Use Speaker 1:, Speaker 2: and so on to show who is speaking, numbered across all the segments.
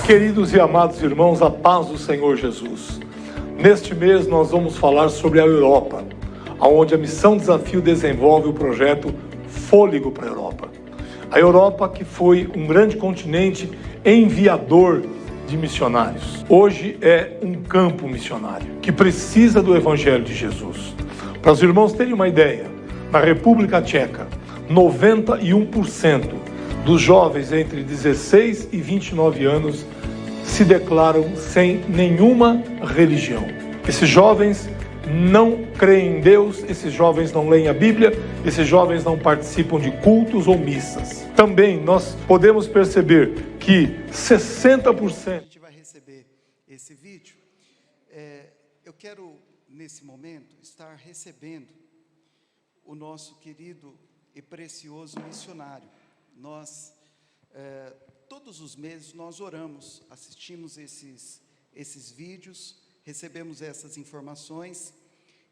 Speaker 1: Queridos e amados irmãos, a paz do Senhor Jesus. Neste mês nós vamos falar sobre a Europa, onde a Missão Desafio desenvolve o projeto Fôlego para a Europa. A Europa, que foi um grande continente enviador de missionários, hoje é um campo missionário que precisa do Evangelho de Jesus. Para os irmãos terem uma ideia, na República Tcheca, 91% dos jovens entre 16 e 29 anos se declaram sem nenhuma religião. Esses jovens não creem em Deus, esses jovens não leem a Bíblia, esses jovens não participam de cultos ou missas. Também nós podemos perceber que 60%...
Speaker 2: A gente vai receber esse vídeo. Eu quero, nesse momento, estar recebendo o nosso querido e precioso missionário. Nós, todos os meses, nós oramos, assistimos esses vídeos, recebemos essas informações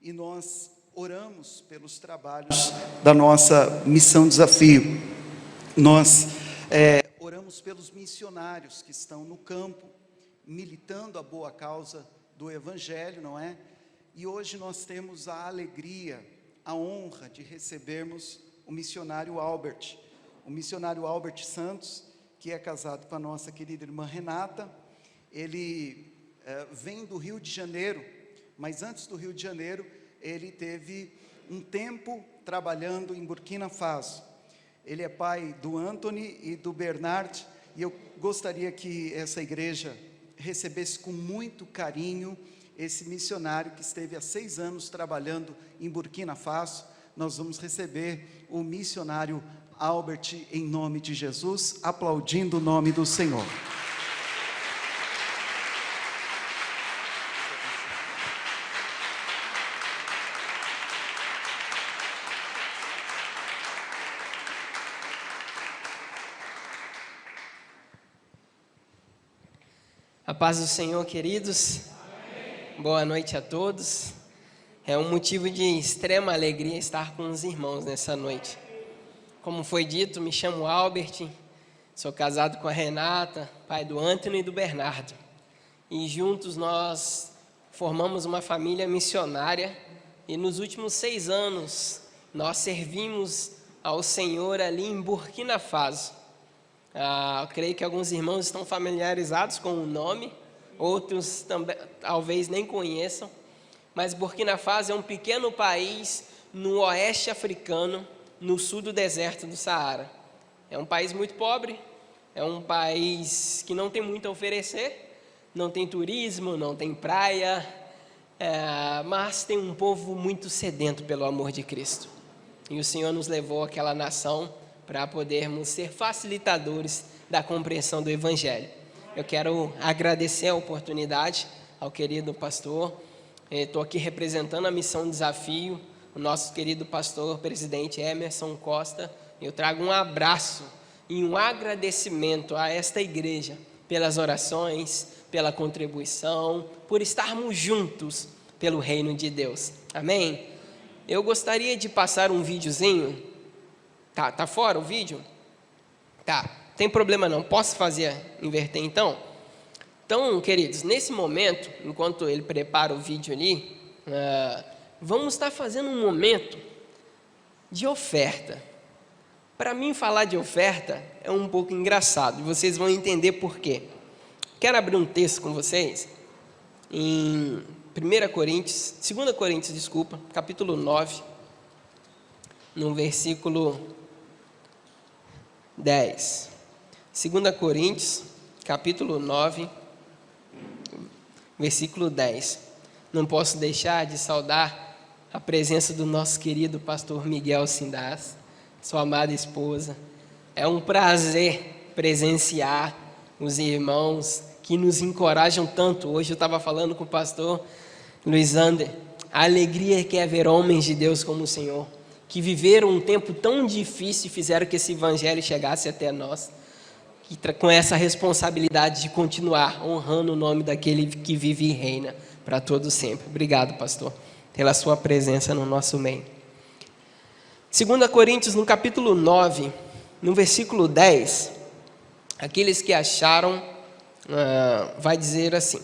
Speaker 2: e nós oramos pelos trabalhos da nossa Missão Desafio. Nós oramos pelos missionários que estão no campo, militando a boa causa do Evangelho, não é? E hoje nós temos a alegria, a honra de recebermos o missionário Albert. O missionário Albert Santos, que é casado com a nossa querida irmã Renata. Ele vem do Rio de Janeiro, mas antes do Rio de Janeiro, ele teve um tempo trabalhando em Burkina Faso. Ele é pai do Anthony e do Bernard, e eu gostaria que essa igreja recebesse com muito carinho esse missionário que esteve há 6 anos trabalhando em Burkina Faso. Nós vamos receber o missionário Albert em nome de Jesus, aplaudindo o nome do Senhor.
Speaker 3: A paz do Senhor, queridos. Amém. Boa noite a todos. É um motivo de extrema alegria estar com os irmãos nessa noite. Como foi dito, me chamo Albert, sou casado com a Renata, pai do Anthony e do Bernardo. E juntos nós formamos uma família missionária e nos últimos 6 anos nós servimos ao Senhor ali em Burkina Faso. Eu creio que alguns irmãos estão familiarizados com o nome, outros também, talvez nem conheçam, mas Burkina Faso é um pequeno país no oeste africano, no sul do deserto do Saara. É um país muito pobre, é um país que não tem muito a oferecer, não tem turismo, não tem praia, mas tem um povo muito sedento pelo amor de Cristo. E o Senhor nos levou àquela nação para podermos ser facilitadores da compreensão do Evangelho. Eu quero agradecer a oportunidade ao querido pastor. Estou aqui representando a Missão Desafio, o nosso querido pastor, presidente Emerson Costa. Eu trago um abraço e um agradecimento a esta igreja pelas orações, pela contribuição, por estarmos juntos pelo reino de Deus. Amém? Eu gostaria de passar um videozinho. Tá fora o vídeo? Tá, tem problema não. Posso inverter então? Então, queridos, nesse momento, enquanto ele prepara o vídeo ali, vamos estar fazendo um momento de oferta. Para mim, falar de oferta é um pouco engraçado, e vocês vão entender por quê. Quero abrir um texto com vocês, em 2 Coríntios, capítulo 9, no versículo 10. 2 Coríntios, capítulo 9, versículo 10. Não posso deixar de saudar a presença do nosso querido pastor Miguel Sindás, sua amada esposa. É um prazer presenciar os irmãos que nos encorajam tanto. Hoje eu estava falando com o pastor Luiz Ander. A alegria que é ver homens de Deus como o Senhor, que viveram um tempo tão difícil e fizeram que esse evangelho chegasse até nós, com essa responsabilidade de continuar honrando o nome daquele que vive e reina para todo sempre. Obrigado, pastor, pela sua presença no nosso meio. 2 Coríntios, no capítulo 9, no versículo 10, aqueles que acharam, vai dizer assim: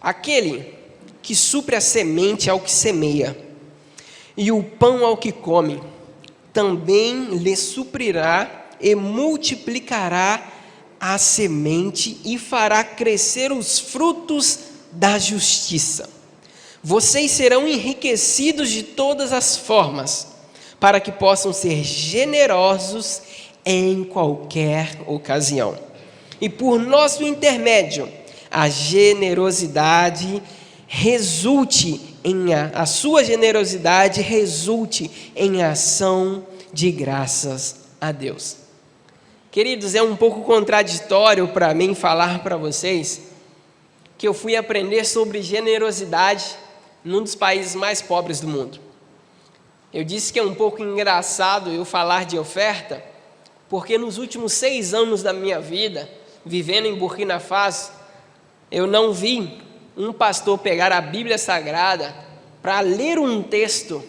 Speaker 3: aquele que supre a semente ao que semeia, e o pão ao que come, também lhe suprirá e multiplicará a semente e fará crescer os frutos da justiça. Vocês serão enriquecidos de todas as formas, para que possam ser generosos em qualquer ocasião. E por nosso intermédio, a generosidade a sua generosidade resulte em ação de graças a Deus. Queridos, é um pouco contraditório para mim falar para vocês que eu fui aprender sobre generosidade num dos países mais pobres do mundo. Eu disse que é um pouco engraçado eu falar de oferta, porque nos últimos 6 anos da minha vida, vivendo em Burkina Faso, eu não vi um pastor pegar a Bíblia Sagrada para ler um texto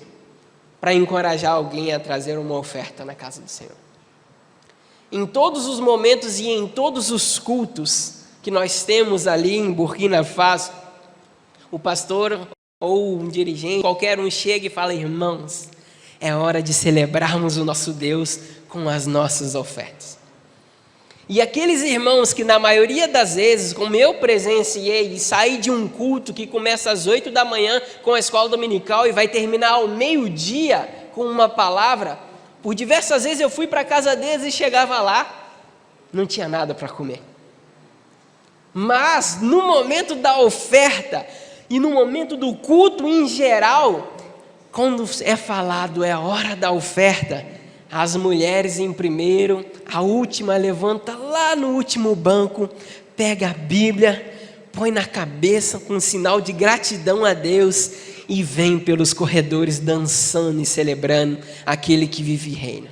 Speaker 3: para encorajar alguém a trazer uma oferta na casa do Senhor. Em todos os momentos e em todos os cultos que nós temos ali em Burkina Faso, o pastor ou um dirigente, qualquer um chega e fala: irmãos, é hora de celebrarmos o nosso Deus com as nossas ofertas. E aqueles irmãos que na maioria das vezes, como eu presenciei, saí de um culto que começa às 8 da manhã com a escola dominical e vai terminar ao meio-dia com uma palavra, por diversas vezes eu fui para a casa deles e chegava lá, não tinha nada para comer. Mas no momento da oferta e no momento do culto em geral, quando é falado, é a hora da oferta, as mulheres em primeiro, a última levanta lá no último banco, pega a Bíblia, põe na cabeça com um sinal de gratidão a Deus e vem pelos corredores dançando e celebrando aquele que vive e reina.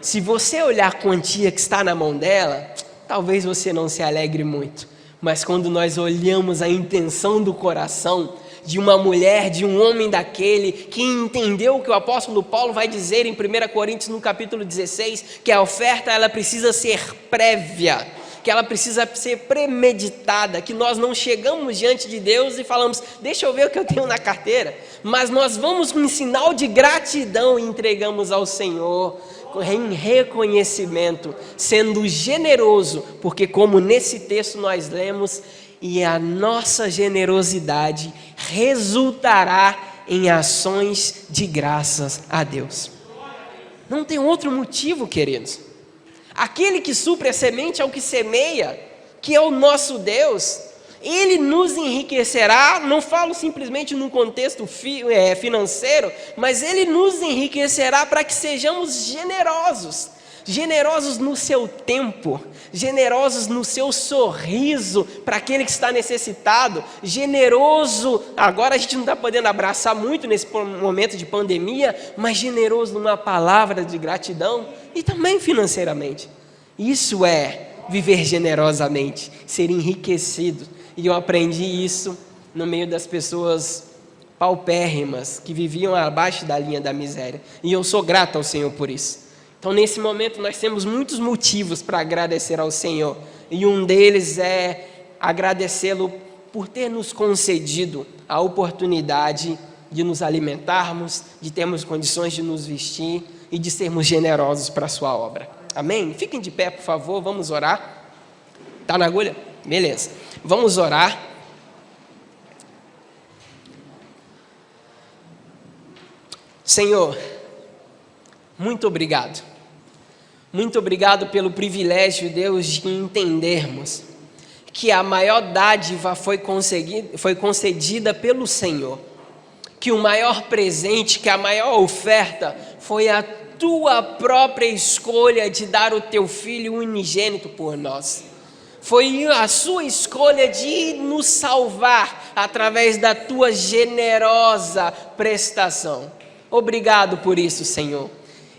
Speaker 3: Se você olhar a quantia que está na mão dela, talvez você não se alegre muito, mas quando nós olhamos a intenção do coração de uma mulher, de um homem daquele que entendeu o que o apóstolo Paulo vai dizer em 1 Coríntios no capítulo 16, que a oferta ela precisa ser prévia, que ela precisa ser premeditada, que nós não chegamos diante de Deus e falamos: deixa eu ver o que eu tenho na carteira, mas nós vamos com um sinal de gratidão e entregamos ao Senhor em reconhecimento, sendo generoso, porque como nesse texto nós lemos, e a nossa generosidade resultará em ações de graças a Deus. Não tem outro motivo, queridos. Aquele que supre a semente ao que semeia, que é o nosso Deus, Ele nos enriquecerá. Não falo simplesmente no contexto financeiro, mas Ele nos enriquecerá para que sejamos generosos. Generosos no seu tempo, generosos no seu sorriso para aquele que está necessitado, generoso, agora a gente não está podendo abraçar muito nesse momento de pandemia, mas generoso numa palavra de gratidão e também financeiramente. Isso é viver generosamente, ser enriquecido, e eu aprendi isso no meio das pessoas paupérrimas que viviam abaixo da linha da miséria, e eu sou grato ao Senhor por isso. Então, nesse momento, nós temos muitos motivos para agradecer ao Senhor. E um deles é agradecê-lo por ter nos concedido a oportunidade de nos alimentarmos, de termos condições de nos vestir e de sermos generosos para a sua obra. Amém? Fiquem de pé, por favor, vamos orar. Está na agulha? Beleza. Vamos orar. Senhor, muito obrigado. Muito obrigado pelo privilégio, Deus, de entendermos que a maior dádiva foi concedida pelo Senhor. Que o maior presente, que a maior oferta foi a tua própria escolha de dar o teu Filho unigênito por nós. Foi a sua escolha de nos salvar através da tua generosa prestação. Obrigado por isso, Senhor.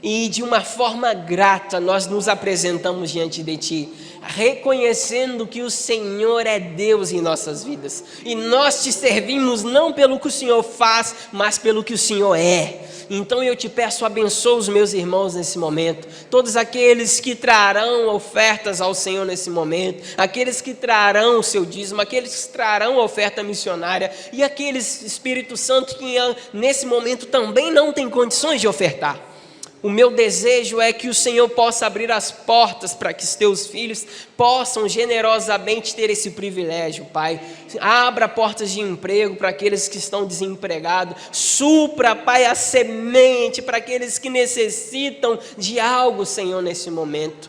Speaker 3: E de uma forma grata nós nos apresentamos diante de Ti, reconhecendo que o Senhor é Deus em nossas vidas. E nós Te servimos não pelo que o Senhor faz, mas pelo que o Senhor é. Então eu te peço, abençoa os meus irmãos nesse momento, todos aqueles que trarão ofertas ao Senhor nesse momento, aqueles que trarão o seu dízimo, aqueles que trarão a oferta missionária, e aqueles, Espírito Santo, que nesse momento também não têm condições de ofertar. O meu desejo é que o Senhor possa abrir as portas para que os teus filhos possam generosamente ter esse privilégio, Pai. Abra portas de emprego para aqueles que estão desempregados. Supra, Pai, a semente para aqueles que necessitam de algo, Senhor, nesse momento.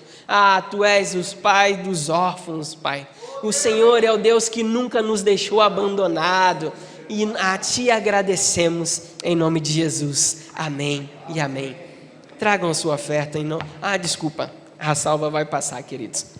Speaker 3: Tu és o Pai dos órfãos, Pai. O Senhor é o Deus que nunca nos deixou abandonado. E a Ti agradecemos, em nome de Jesus. Amém e amém. Tragam a sua oferta em nome... desculpa. A salva vai passar, queridos.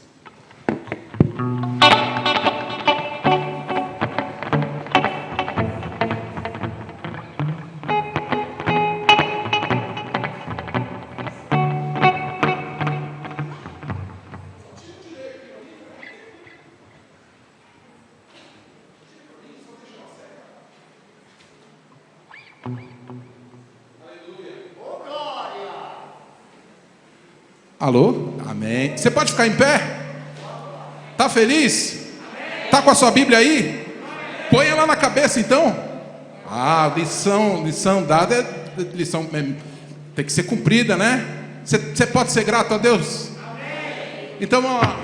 Speaker 4: Alô? Amém. Você pode ficar em pé? Tá feliz? Tá com a sua Bíblia aí? Põe ela na cabeça então. Lição dada é lição, tem que ser cumprida, né? Você pode ser grato a Deus? Então vamos lá.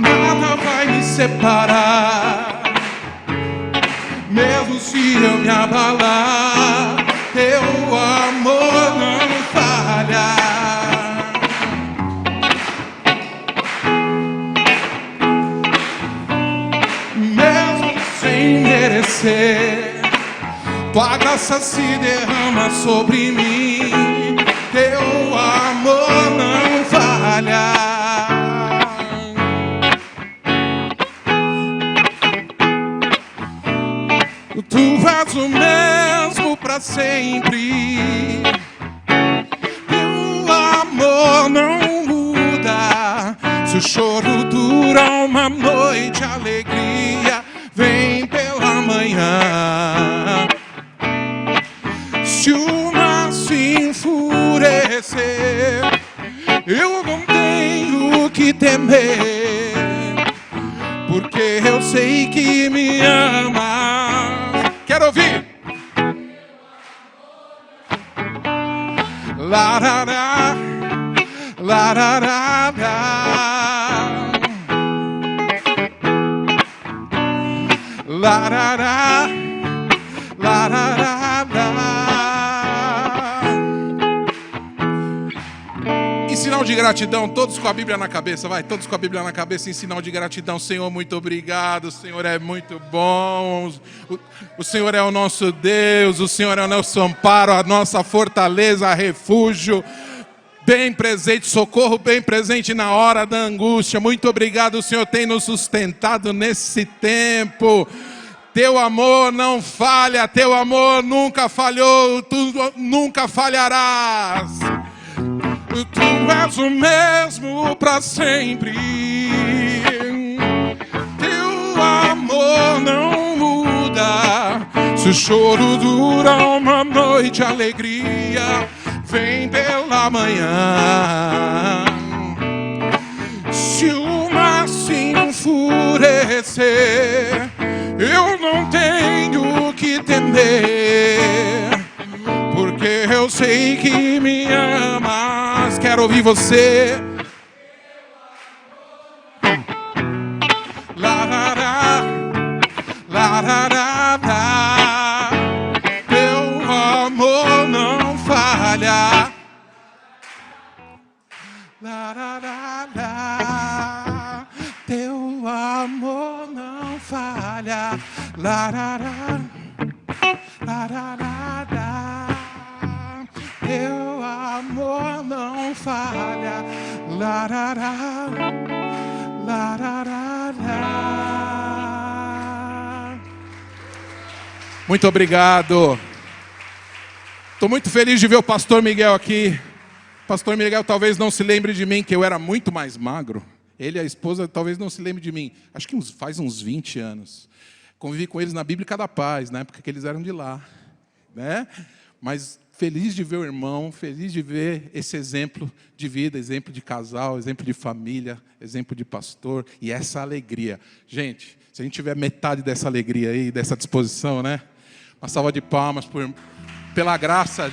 Speaker 4: Nada vai me separar. Mesmo se eu me abalar, teu amor não falha. Mesmo sem merecer, tua graça se derrama sobre mim. Teu amor não falha. Tu és o mesmo para sempre. Teu amor não muda. Se o choro dura uma noite, a alegria vem pela manhã. Se o mar se enfurecer, eu não tenho que temer, porque eu sei que me ama. Quero ouvir. Larará, larará, larará, larará. Em sinal de gratidão, todos com a Bíblia na cabeça, vai, todos com a Bíblia na cabeça, em sinal de gratidão. Senhor, muito obrigado, o Senhor é muito bom, o Senhor é o nosso Deus, o Senhor é o nosso amparo, a nossa fortaleza, refúgio, bem presente, socorro bem presente na hora da angústia. Muito obrigado, o Senhor tem nos sustentado nesse tempo. Teu amor não falha, teu amor nunca falhou, tu nunca falharás. Tu és o mesmo para sempre. Teu amor não muda. Se o choro dura uma noite, a alegria vem pela manhã. Se o mar se enfurecer, eu não tenho que temer, porque eu sei que me amas. Quero ouvir você. Larará, larará, teu amor não falha. Larará, teu amor não falha. Larará, larará, teu amor não falha. Larará, larará. Muito obrigado. Estou muito feliz de ver o pastor Miguel aqui. Pastor Miguel talvez não se lembre de mim, que eu era muito mais magro. Ele e a esposa talvez não se lembre de mim. Acho que faz uns 20 anos. Convivi com eles na Bíblica da Paz, na época que eles eram de lá, né? Mas feliz de ver o irmão, feliz de ver esse exemplo de vida, exemplo de casal, exemplo de família, exemplo de pastor, e essa alegria. Gente, se a gente tiver metade dessa alegria aí, dessa disposição, né? Uma salva de palmas pela graça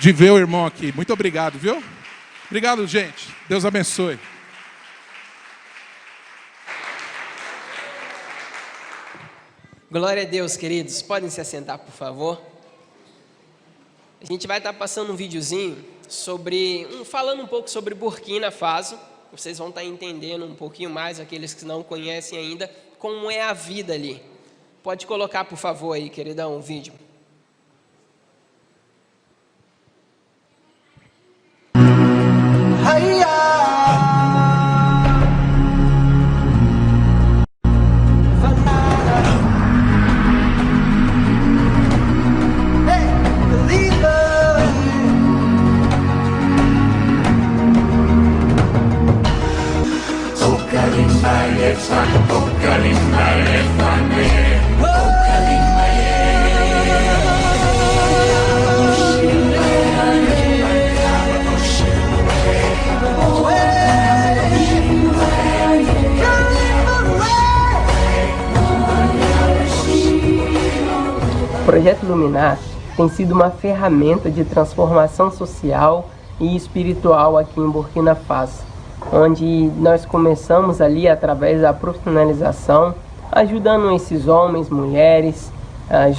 Speaker 4: de ver o irmão aqui. Muito obrigado, viu? Obrigado, gente. Deus abençoe.
Speaker 3: Glória a Deus, queridos. Podem se assentar, por favor. A gente vai estar passando um videozinho falando um pouco sobre Burkina Faso. Vocês vão estar entendendo um pouquinho mais, aqueles que não conhecem ainda, como é a vida ali. Pode colocar, por favor, aí, queridão, o vídeo. O Projeto Luminar tem sido uma ferramenta de transformação social e espiritual aqui em Burkina Faso, onde nós começamos ali através da profissionalização, ajudando esses homens, mulheres,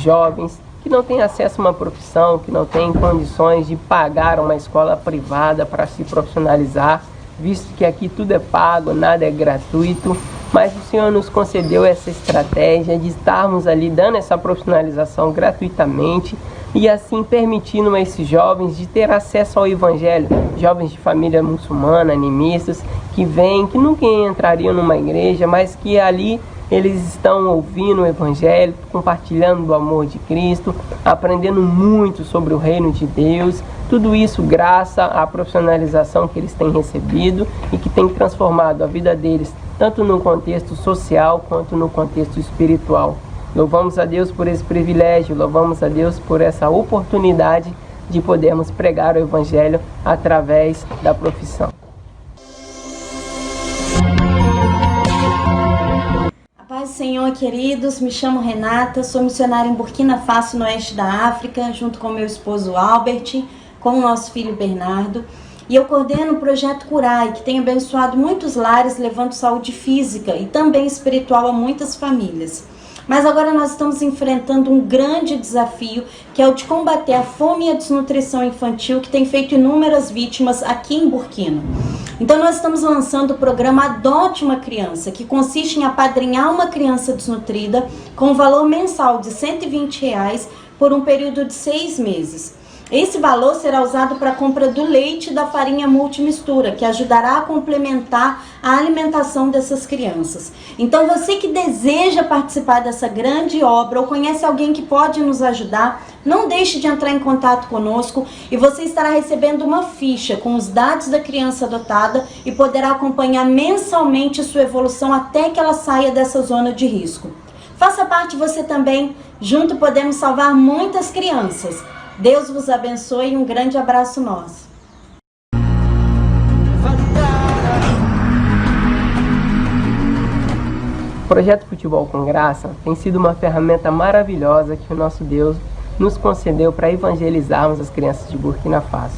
Speaker 3: jovens que não têm acesso a uma profissão, que não têm condições de pagar uma escola privada para se profissionalizar, visto que aqui tudo é pago, nada é gratuito, mas o Senhor nos concedeu essa estratégia de estarmos ali dando essa profissionalização gratuitamente e assim permitindo a esses jovens de ter acesso ao Evangelho, jovens de família muçulmana, animistas, que vêm, que nunca entrariam numa igreja, mas que ali eles estão ouvindo o Evangelho, compartilhando do amor de Cristo, aprendendo muito sobre o reino de Deus, tudo isso graças à profissionalização que eles têm recebido e que tem transformado a vida deles, tanto no contexto social quanto no contexto espiritual. Louvamos a Deus por esse privilégio, louvamos a Deus por essa oportunidade de podermos pregar o Evangelho através da profissão.
Speaker 5: A paz do Senhor, queridos, me chamo Renata, sou missionária em Burkina Faso, no oeste da África, junto com meu esposo Albert, com o nosso filho Bernardo. E eu coordeno o projeto Curai, que tem abençoado muitos lares, levando saúde física e também espiritual a muitas famílias. Mas agora nós estamos enfrentando um grande desafio, que é o de combater a fome e a desnutrição infantil, que tem feito inúmeras vítimas aqui em Burkina. Então nós estamos lançando o programa Adote uma Criança, que consiste em apadrinhar uma criança desnutrida com um valor mensal de R$120 por um período de 6 meses. Esse valor será usado para a compra do leite e da farinha multimistura, que ajudará a complementar a alimentação dessas crianças. Então você que deseja participar dessa grande obra ou conhece alguém que pode nos ajudar, não deixe de entrar em contato conosco e você estará recebendo uma ficha com os dados da criança adotada e poderá acompanhar mensalmente sua evolução até que ela saia dessa zona de risco. Faça parte você também, junto podemos salvar muitas crianças. Deus vos abençoe e um grande abraço nosso.
Speaker 3: O Projeto Futebol com Graça tem sido uma ferramenta maravilhosa que o nosso Deus nos concedeu para evangelizarmos as crianças de Burkina Faso.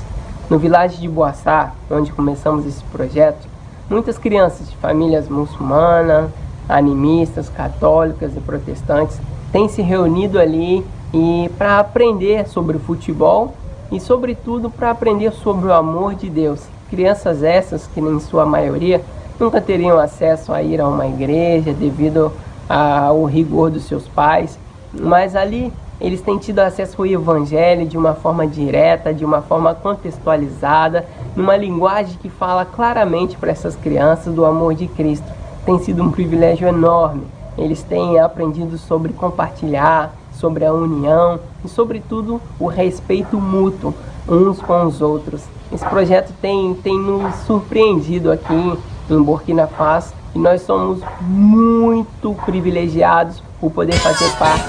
Speaker 3: No vilarejo de Boaçá, onde começamos esse projeto, muitas crianças de famílias muçulmanas, animistas, católicas e protestantes têm se reunido ali e para aprender sobre o futebol e, sobretudo, para aprender sobre o amor de Deus. Crianças essas que, em sua maioria, nunca teriam acesso a ir a uma igreja devido ao rigor dos seus pais, mas ali eles têm tido acesso ao Evangelho de uma forma direta, de uma forma contextualizada, numa linguagem que fala claramente para essas crianças do amor de Cristo. Tem sido um privilégio enorme. Eles têm aprendido sobre compartilhar, sobre a união e, sobretudo, o respeito mútuo uns com os outros. Esse projeto tem nos surpreendido aqui em Burkina Faso, e nós somos muito privilegiados por poder fazer parte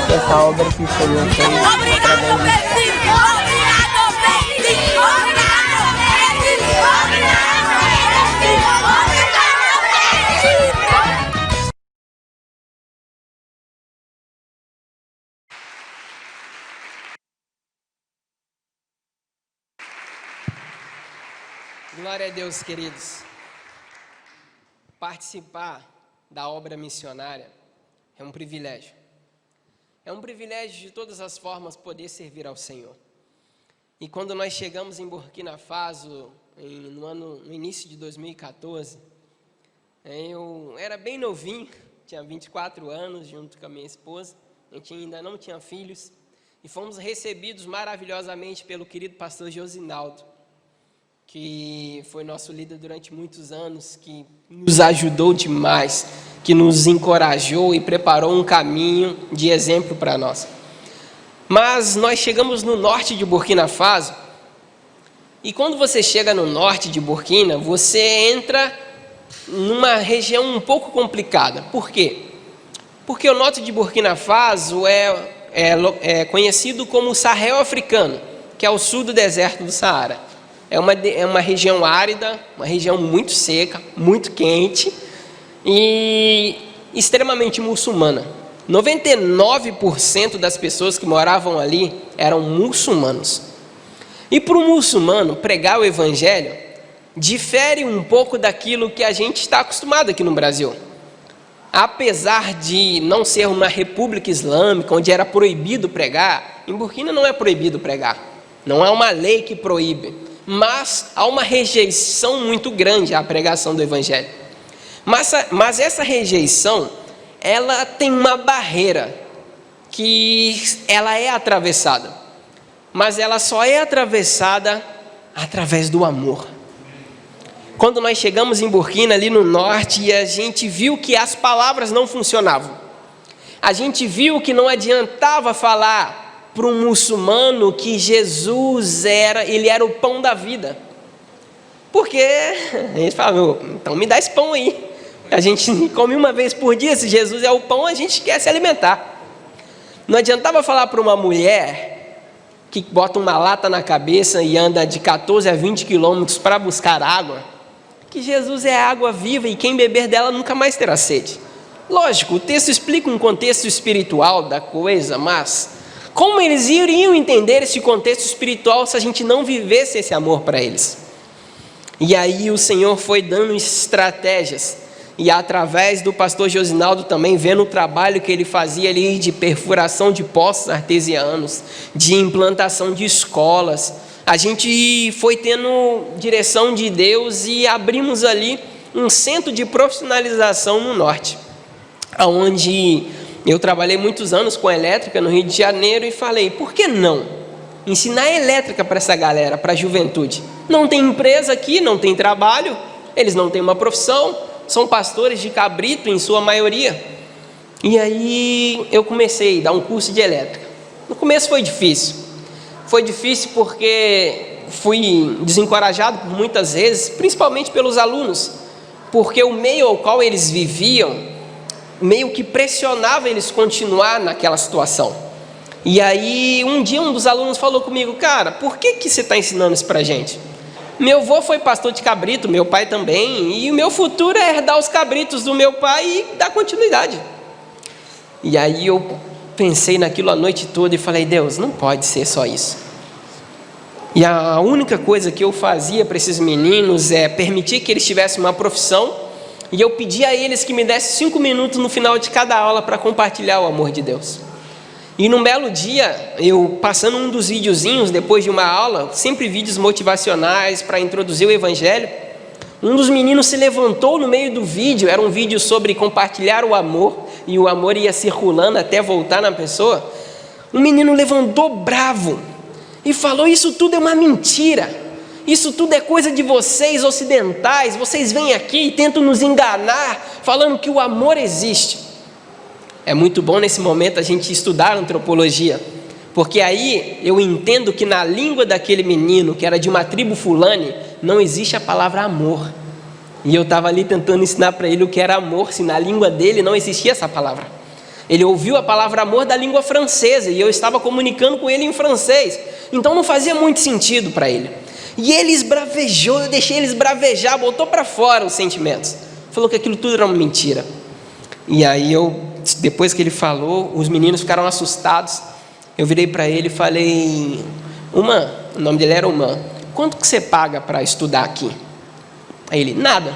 Speaker 3: dessa obra que o Senhor fez através de Glória a Deus, queridos. Participar da obra missionária é um privilégio. É um privilégio de todas as formas poder servir ao Senhor. E quando nós chegamos em Burkina Faso, no início de 2014, eu era bem novinho, tinha 24 anos, junto com a minha esposa, a gente ainda não tinha filhos, e fomos recebidos maravilhosamente pelo querido pastor Josinaldo, que foi nosso líder durante muitos anos, que nos ajudou demais, que nos encorajou e preparou um caminho de exemplo para nós. Mas nós chegamos no norte de Burkina Faso, e quando você chega no norte de Burkina, você entra numa região um pouco complicada. Por quê? Porque o norte de Burkina Faso é conhecido como o Sahel africano, que é o sul do deserto do Saara. É uma região árida, uma região muito seca, muito quente e extremamente muçulmana. 99% das pessoas que moravam ali eram muçulmanos. E para o muçulmano, pregar o evangelho difere um pouco daquilo que a gente está acostumado aqui no Brasil. Apesar de não ser uma república islâmica, onde era proibido pregar, em Burkina não é proibido pregar. Não é uma lei que proíbe. Mas há uma rejeição muito grande à pregação do evangelho. Mas essa rejeição, ela tem uma barreira que ela é atravessada. Mas ela só é atravessada através do amor. Quando nós chegamos em Burkina, ali no norte, e a gente viu que as palavras não funcionavam. A gente viu que não adiantava falar para um muçulmano que Jesus ele era o pão da vida. Porque a gente fala, então me dá esse pão aí. A gente come uma vez por dia, se Jesus é o pão, a gente quer se alimentar. Não adiantava falar para uma mulher que bota uma lata na cabeça e anda de 14 a 20 quilômetros para buscar água, que Jesus é a água viva e quem beber dela nunca mais terá sede. Lógico, o texto explica um contexto espiritual da coisa, mas como eles iriam entender esse contexto espiritual se a gente não vivesse esse amor para eles? E aí o Senhor foi dando estratégias, e através do pastor Josinaldo também, vendo o trabalho que ele fazia ali de perfuração de poços artesianos, de implantação de escolas, a gente foi tendo direção de Deus e abrimos ali um centro de profissionalização no norte, onde eu trabalhei muitos anos com elétrica no Rio de Janeiro e falei, por que não ensinar elétrica para essa galera, para a juventude? Não tem empresa aqui, não tem trabalho, eles não têm uma profissão, são pastores de cabrito em sua maioria. E aí eu comecei a dar um curso de elétrica. No começo foi difícil porque fui desencorajado por muitas vezes, principalmente pelos alunos, porque o meio ao qual eles viviam meio que pressionava eles continuar naquela situação. E aí um dia um dos alunos falou comigo, cara, por que você está ensinando isso pra gente? Meu avô foi pastor de cabrito, meu pai também, e o meu futuro é herdar os cabritos do meu pai e dar continuidade. E aí eu pensei naquilo a noite toda e falei, Deus, não pode ser só isso. E a única coisa que eu fazia para esses meninos é permitir que eles tivessem uma profissão, e eu pedi a eles que me dessem 5 minutos no final de cada aula para compartilhar o amor de Deus. E num belo dia, eu passando um dos videozinhos depois de uma aula, sempre vídeos motivacionais para introduzir o evangelho, um dos meninos se levantou no meio do vídeo, era um vídeo sobre compartilhar o amor, e o amor ia circulando até voltar na pessoa. Um menino levantou bravo e falou, isso tudo é uma mentira, isso tudo é coisa de vocês ocidentais, vocês vêm aqui e tentam nos enganar, falando que o amor existe. É muito bom nesse momento a gente estudar antropologia, porque aí eu entendo que na língua daquele menino, que era de uma tribo fulani, não existe a palavra amor. E eu estava ali tentando ensinar para ele o que era amor, se na língua dele não existia essa palavra. Ele ouviu a palavra amor da língua francesa e eu estava comunicando com ele em francês. Então não fazia muito sentido para ele. E ele esbravejou, eu deixei ele esbravejar, botou para fora os sentimentos. Falou que aquilo tudo era uma mentira. E aí depois que ele falou, os meninos ficaram assustados. Eu virei para ele e falei: Uma, o nome dele era Uma, quanto que você paga para estudar aqui? Aí ele: nada.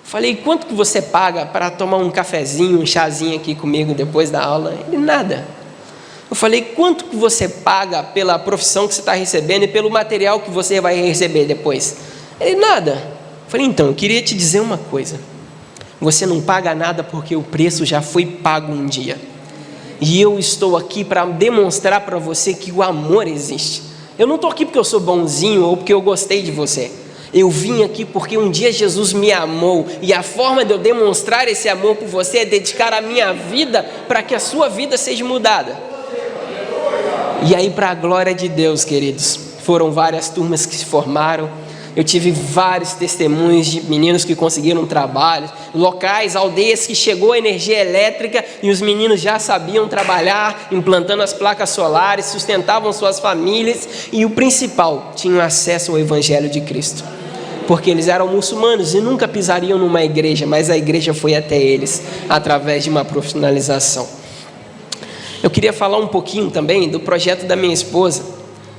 Speaker 3: Falei: quanto que você paga para tomar um cafezinho, um chazinho aqui comigo depois da aula? Ele: nada. Eu falei: quanto que você paga pela profissão que você está recebendo e pelo material que você vai receber depois? Ele: nada. Eu falei: então, eu queria te dizer uma coisa. Você não paga nada porque o preço já foi pago um dia. E eu estou aqui para demonstrar para você que o amor existe. Eu não estou aqui porque eu sou bonzinho ou porque eu gostei de você. Eu vim aqui porque um dia Jesus me amou. E a forma de eu demonstrar esse amor por você é dedicar a minha vida para que a sua vida seja mudada. E aí, para a glória de Deus, queridos, foram várias turmas que se formaram. Eu tive vários testemunhos de meninos que conseguiram trabalho, locais, aldeias que chegou a energia elétrica e os meninos já sabiam trabalhar, implantando as placas solares, sustentavam suas famílias e o principal, tinham acesso ao Evangelho de Cristo. Porque eles eram muçulmanos e nunca pisariam numa igreja, mas a igreja foi até eles através de uma profissionalização. Eu queria falar um pouquinho também do projeto da minha esposa.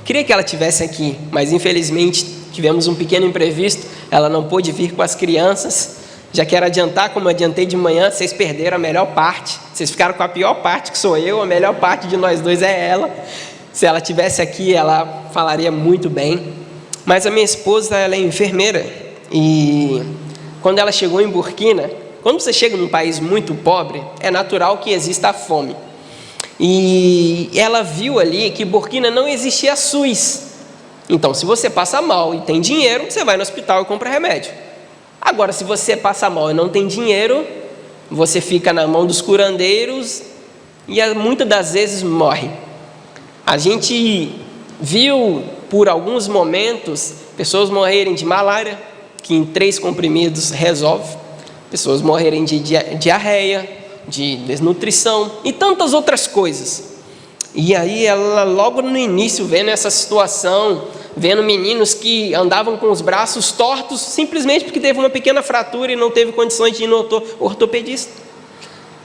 Speaker 3: Queria que ela estivesse aqui, mas infelizmente tivemos um pequeno imprevisto, ela não pôde vir com as crianças. Já quero adiantar, como eu adiantei de manhã, vocês perderam a melhor parte, vocês ficaram com a pior parte, que sou eu, a melhor parte de nós dois é ela. Se ela estivesse aqui, ela falaria muito bem. Mas a minha esposa, ela é enfermeira, e quando ela chegou em Burkina, quando você chega num país muito pobre, é natural que exista a fome. E ela viu ali que Burkina não existia SUS. Então, se você passa mal e tem dinheiro, você vai no hospital e compra remédio. Agora, se você passa mal e não tem dinheiro, você fica na mão dos curandeiros e muitas das vezes morre. A gente viu por alguns momentos pessoas morrerem de malária, que em 3 comprimidos resolve, pessoas morrerem de diarreia, de desnutrição e tantas outras coisas. E aí ela, logo no início, vendo essa situação, vendo meninos que andavam com os braços tortos, simplesmente porque teve uma pequena fratura e não teve condições de ir no ortopedista.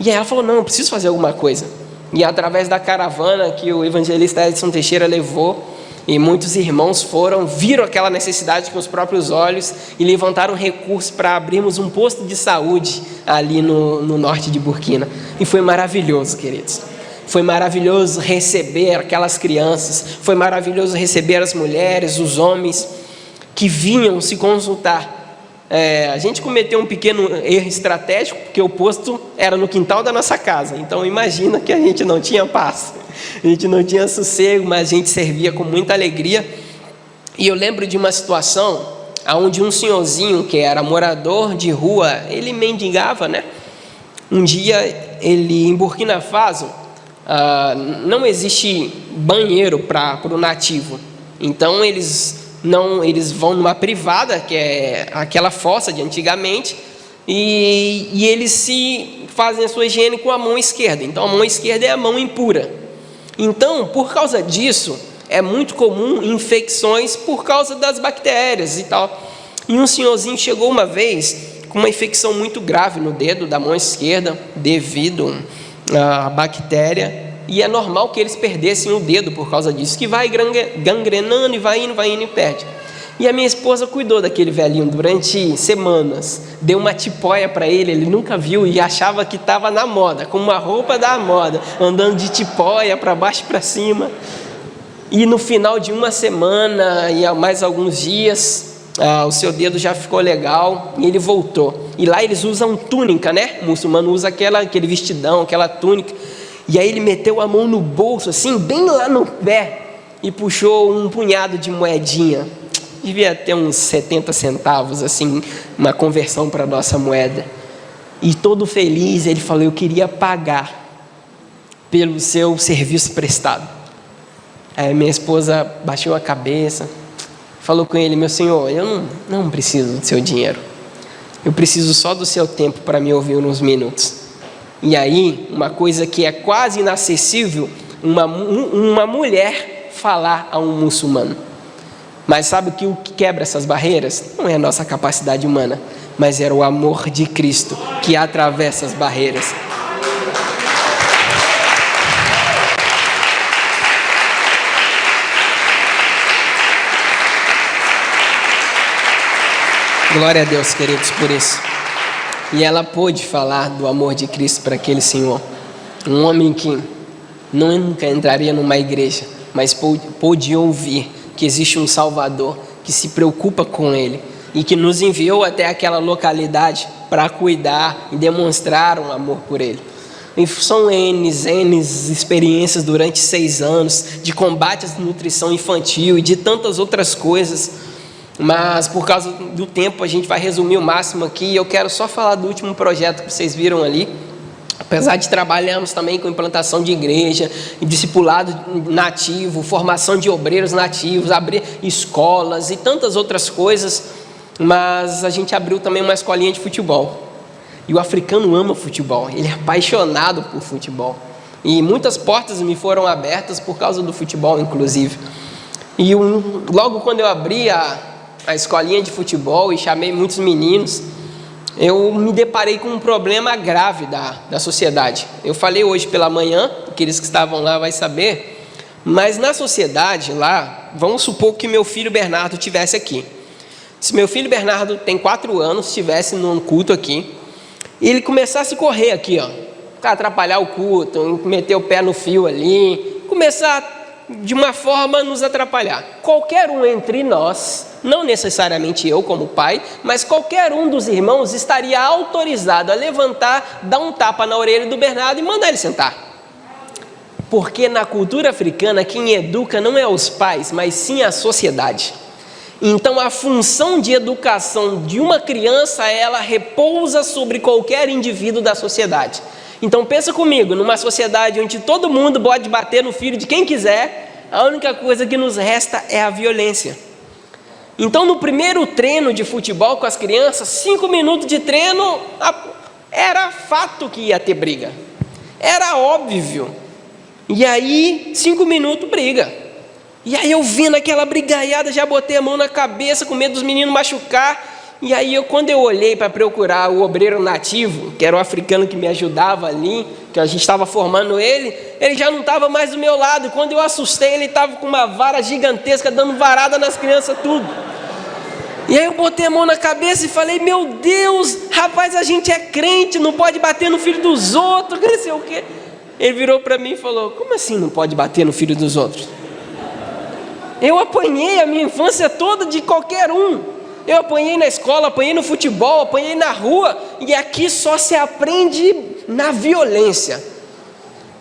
Speaker 3: E aí ela falou: não, eu preciso fazer alguma coisa. E através da caravana que o evangelista Edson Teixeira levou, e muitos irmãos viram aquela necessidade com os próprios olhos e levantaram recursos para abrirmos um posto de saúde ali no norte de Burkina. E foi maravilhoso, queridos. Foi maravilhoso receber aquelas crianças, foi maravilhoso receber as mulheres, os homens que vinham se consultar. A gente cometeu um pequeno erro estratégico, porque o posto era no quintal da nossa casa. Então imagina que a gente não tinha paz, a gente não tinha sossego, mas a gente servia com muita alegria. E eu lembro de uma situação onde um senhorzinho que era morador de rua, ele mendigava, né? Um dia, em Burkina Faso, não existe banheiro para o nativo. Então eles vão numa privada, que é aquela fossa de antigamente, e eles fazem a sua higiene com a mão esquerda. Então a mão esquerda é a mão impura. Então, por causa disso, é muito comum infecções por causa das bactérias e tal. E um senhorzinho chegou uma vez com uma infecção muito grave no dedo da mão esquerda, devido à bactéria. E é normal que eles perdessem o dedo por causa disso, que vai gangrenando e vai indo e perde. E a minha esposa cuidou daquele velhinho durante semanas, deu uma tipóia para ele nunca viu e achava que estava na moda, com uma roupa da moda, andando de tipóia para baixo e para cima. E no final de uma semana e mais alguns dias, o seu dedo já ficou legal e ele voltou. E lá eles usam túnica, né? O muçulmano usa aquele vestidão, aquela túnica. E aí ele meteu a mão no bolso, assim, bem lá no pé, e puxou um punhado de moedinha. Devia ter uns 70 centavos, assim, uma conversão para a nossa moeda. E todo feliz, ele falou: eu queria pagar pelo seu serviço prestado. Aí minha esposa baixou a cabeça, falou com ele: meu senhor, eu não preciso do seu dinheiro. Eu preciso só do seu tempo para me ouvir uns minutos. E aí, uma coisa que é quase inacessível, uma mulher falar a um muçulmano. Mas sabe o que quebra essas barreiras? Não é a nossa capacidade humana, mas era o amor de Cristo que atravessa as barreiras. Glória a Deus, queridos, por isso. E ela pôde falar do amor de Cristo para aquele senhor. Um homem que nunca entraria numa igreja, mas pôde ouvir que existe um Salvador que se preocupa com ele e que nos enviou até aquela localidade para cuidar e demonstrar um amor por ele. E são N experiências durante 6 anos de combate à nutrição infantil e de tantas outras coisas. Mas por causa do tempo a gente vai resumir o máximo aqui. Eu quero só falar do último projeto que vocês viram ali. Apesar de trabalharmos também com implantação de igreja, discipulado nativo, formação de obreiros nativos, abrir escolas e tantas outras coisas, mas a gente abriu também uma escolinha de futebol. E o africano ama futebol, ele é apaixonado por futebol. E muitas portas me foram abertas por causa do futebol, inclusive. E logo quando eu abri a escolinha de futebol e chamei muitos meninos, eu me deparei com um problema grave da sociedade. Eu falei hoje pela manhã, aqueles que estavam lá vai saber, mas na sociedade lá, vamos supor que meu filho Bernardo estivesse aqui. Se meu filho Bernardo tem 4 anos, estivesse num culto aqui, e ele começasse a correr aqui, ó, para atrapalhar o culto, meter o pé no fio ali, começar de uma forma a nos atrapalhar. Qualquer um entre nós, não necessariamente eu como pai, mas qualquer um dos irmãos estaria autorizado a levantar, dar um tapa na orelha do Bernardo e mandar ele sentar. Porque na cultura africana quem educa não é os pais, mas sim a sociedade. Então a função de educação de uma criança, ela repousa sobre qualquer indivíduo da sociedade. Então pensa comigo, numa sociedade onde todo mundo pode bater no filho de quem quiser, a única coisa que nos resta é a violência. Então no primeiro treino de futebol com as crianças, 5 minutos de treino, era fato que ia ter briga. Era óbvio. E aí, 5 minutos, briga. E aí eu vi naquela brigaiada, já botei a mão na cabeça com medo dos meninos machucar. E aí, quando eu olhei para procurar o obreiro nativo, que era o africano que me ajudava ali, que a gente estava formando ele já não estava mais do meu lado. E quando eu assustei, ele estava com uma vara gigantesca, dando varada nas crianças, tudo. E aí eu botei a mão na cabeça e falei, meu Deus, rapaz, a gente é crente, não pode bater no filho dos outros, não sei o quê. Ele virou para mim e falou, como assim não pode bater no filho dos outros? Eu apanhei a minha infância toda de qualquer um. Eu apanhei na escola, apanhei no futebol, apanhei na rua, e aqui só se aprende na violência.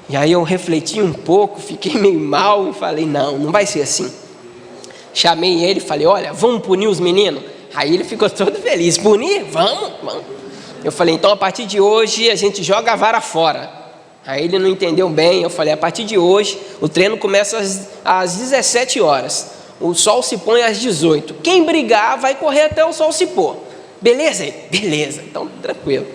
Speaker 3: E aí eu refleti um pouco, fiquei meio mal e falei, não vai ser assim. Chamei ele e falei, olha, vamos punir os meninos? Aí ele ficou todo feliz, punir? Vamos. Eu falei, então a partir de hoje a gente joga a vara fora. Aí ele não entendeu bem, eu falei, a partir de hoje o treino começa às 17 horas. O sol se põe às 18. Quem brigar vai correr até o sol se pôr. Beleza? Beleza, então tranquilo.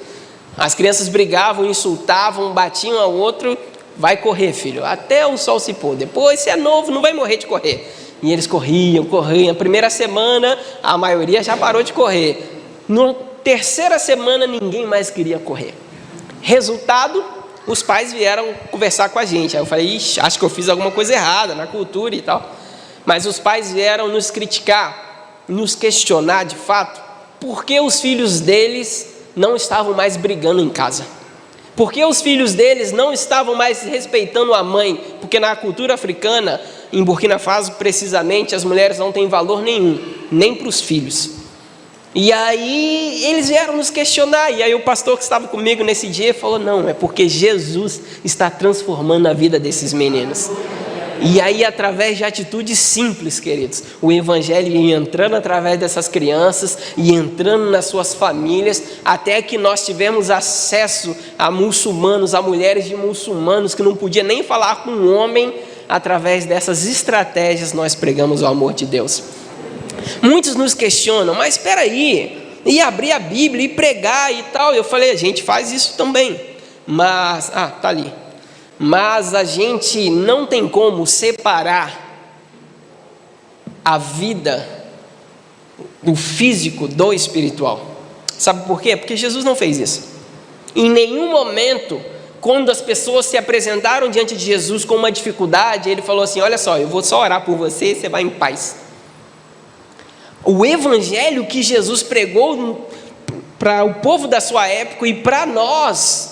Speaker 3: As crianças brigavam, insultavam, batiam ao outro. Vai correr, filho, até o sol se pôr. Depois, você é novo, não vai morrer de correr. E eles corriam. A primeira semana, a maioria já parou de correr. Na terceira semana, ninguém mais queria correr. Resultado, os pais vieram conversar com a gente. Aí eu falei, ixi, acho que eu fiz alguma coisa errada na cultura e tal. Mas os pais vieram nos criticar, nos questionar de fato, por que os filhos deles não estavam mais brigando em casa. Por que os filhos deles não estavam mais respeitando a mãe? Porque na cultura africana, em Burkina Faso precisamente, as mulheres não têm valor nenhum, nem para os filhos. E aí eles vieram nos questionar, e aí o pastor que estava comigo nesse dia falou, não, é porque Jesus está transformando a vida desses meninos. E aí, através de atitudes simples, queridos, o evangelho ia entrando através dessas crianças e entrando nas suas famílias, até que nós tivemos acesso a muçulmanos, a mulheres de muçulmanos que não podiam nem falar com um homem. Através dessas estratégias nós pregamos o amor de Deus. Muitos nos questionam, mas espera aí, e abrir a Bíblia e pregar e tal. Eu falei, a gente faz isso também, mas, tá ali. Mas a gente não tem como separar a vida do físico do espiritual. Sabe por quê? Porque Jesus não fez isso. Em nenhum momento, quando as pessoas se apresentaram diante de Jesus com uma dificuldade, ele falou assim, olha só, eu vou só orar por você, você vai em paz. O evangelho que Jesus pregou para o povo da sua época e para nós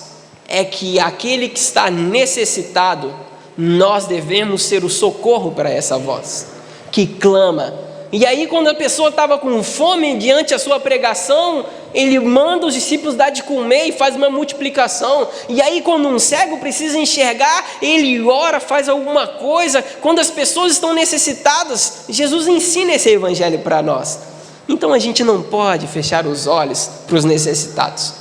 Speaker 3: é que aquele que está necessitado, nós devemos ser o socorro para essa voz que clama. E aí, quando a pessoa estava com fome diante da sua pregação, ele manda os discípulos dar de comer e faz uma multiplicação. E aí, quando um cego precisa enxergar, ele ora, faz alguma coisa. Quando as pessoas estão necessitadas, Jesus ensina esse evangelho para nós. Então a gente não pode fechar os olhos para os necessitados.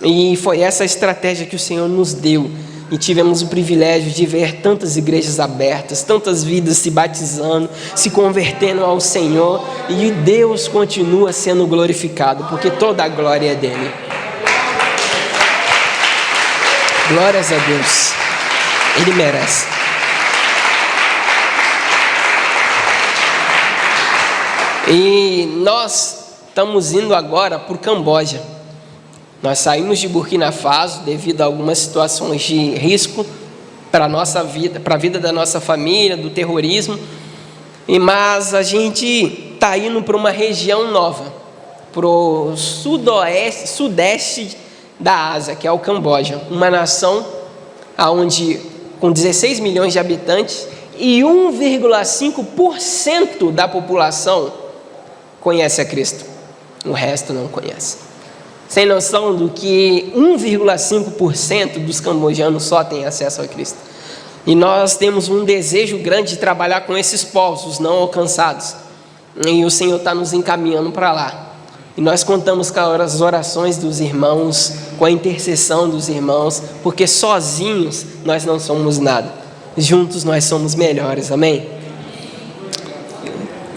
Speaker 3: E foi essa estratégia que o Senhor nos deu. E tivemos o privilégio de ver tantas igrejas abertas, tantas vidas se batizando, se convertendo ao Senhor. E Deus continua sendo glorificado, porque toda a glória é dele. Glórias a Deus. Ele merece. E nós estamos indo agora para o Camboja. Nós saímos de Burkina Faso devido a algumas situações de risco para a nossa vida, para a vida da nossa família, do terrorismo. Mas a gente está indo para uma região nova, para o sudeste da Ásia, que é o Camboja. Uma nação onde, com 16 milhões de habitantes, e 1,5% da população conhece a Cristo. O resto não conhece. Sem noção do que 1,5% dos cambojanos só têm acesso a Cristo. E nós temos um desejo grande de trabalhar com esses povos, os não alcançados. E o Senhor está nos encaminhando para lá. E nós contamos com as orações dos irmãos, com a intercessão dos irmãos, porque sozinhos nós não somos nada. Juntos nós somos melhores, amém?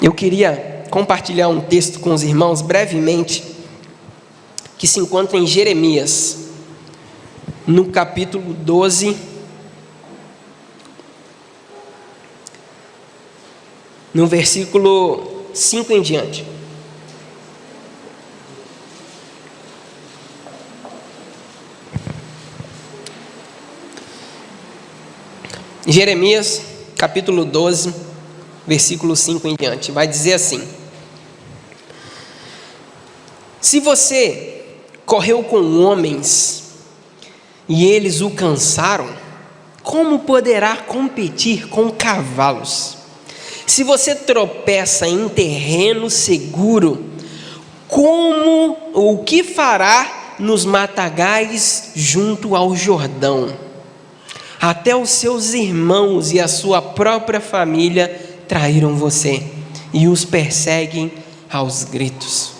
Speaker 3: Eu queria compartilhar um texto com os irmãos brevemente, que se encontra em Jeremias, no capítulo 12, no versículo 5 em diante. Jeremias, capítulo 12, versículo 5 em diante, vai dizer assim: se você correu com homens e eles o cansaram, como poderá competir com cavalos? Se você tropeça em terreno seguro, o que fará nos matagais junto ao Jordão? Até os seus irmãos e a sua própria família traíram você e os perseguem aos gritos.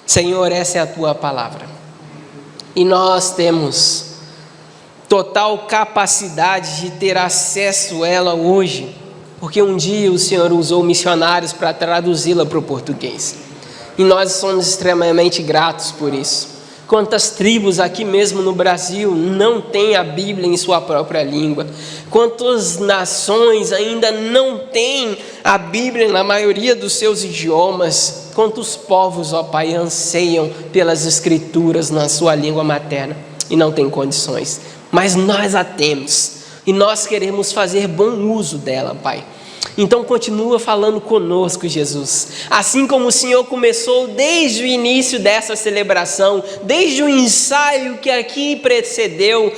Speaker 3: Senhor, essa é a tua palavra. E nós temos total capacidade de ter acesso a ela hoje, porque um dia o Senhor usou missionários para traduzi-la para o português. E nós somos extremamente gratos por isso. Quantas tribos aqui mesmo no Brasil não têm a Bíblia em sua própria língua? Quantas nações ainda não têm a Bíblia na maioria dos seus idiomas? Quantos povos, ó Pai, anseiam pelas Escrituras na sua língua materna e não têm condições? Mas nós a temos e nós queremos fazer bom uso dela, Pai. Então continua falando conosco, Jesus. Assim como o Senhor começou desde o início dessa celebração, desde o ensaio que aqui precedeu,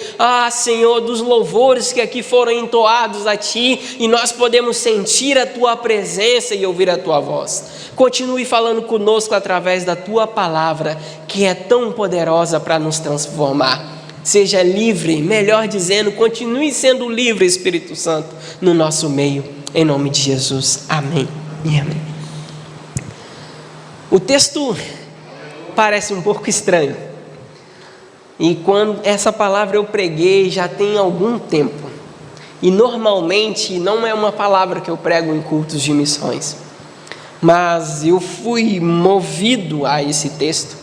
Speaker 3: Senhor, dos louvores que aqui foram entoados a Ti, e nós podemos sentir a Tua presença e ouvir a Tua voz. Continue falando conosco através da Tua palavra, que é tão poderosa para nos transformar. Seja livre, melhor dizendo, continue sendo livre, Espírito Santo, no nosso meio. Em nome de Jesus, amém e amém. O texto parece um pouco estranho. E quando essa palavra eu preguei já tem algum tempo. E normalmente não é uma palavra que eu prego em cultos de missões. mas eu fui movido a esse texto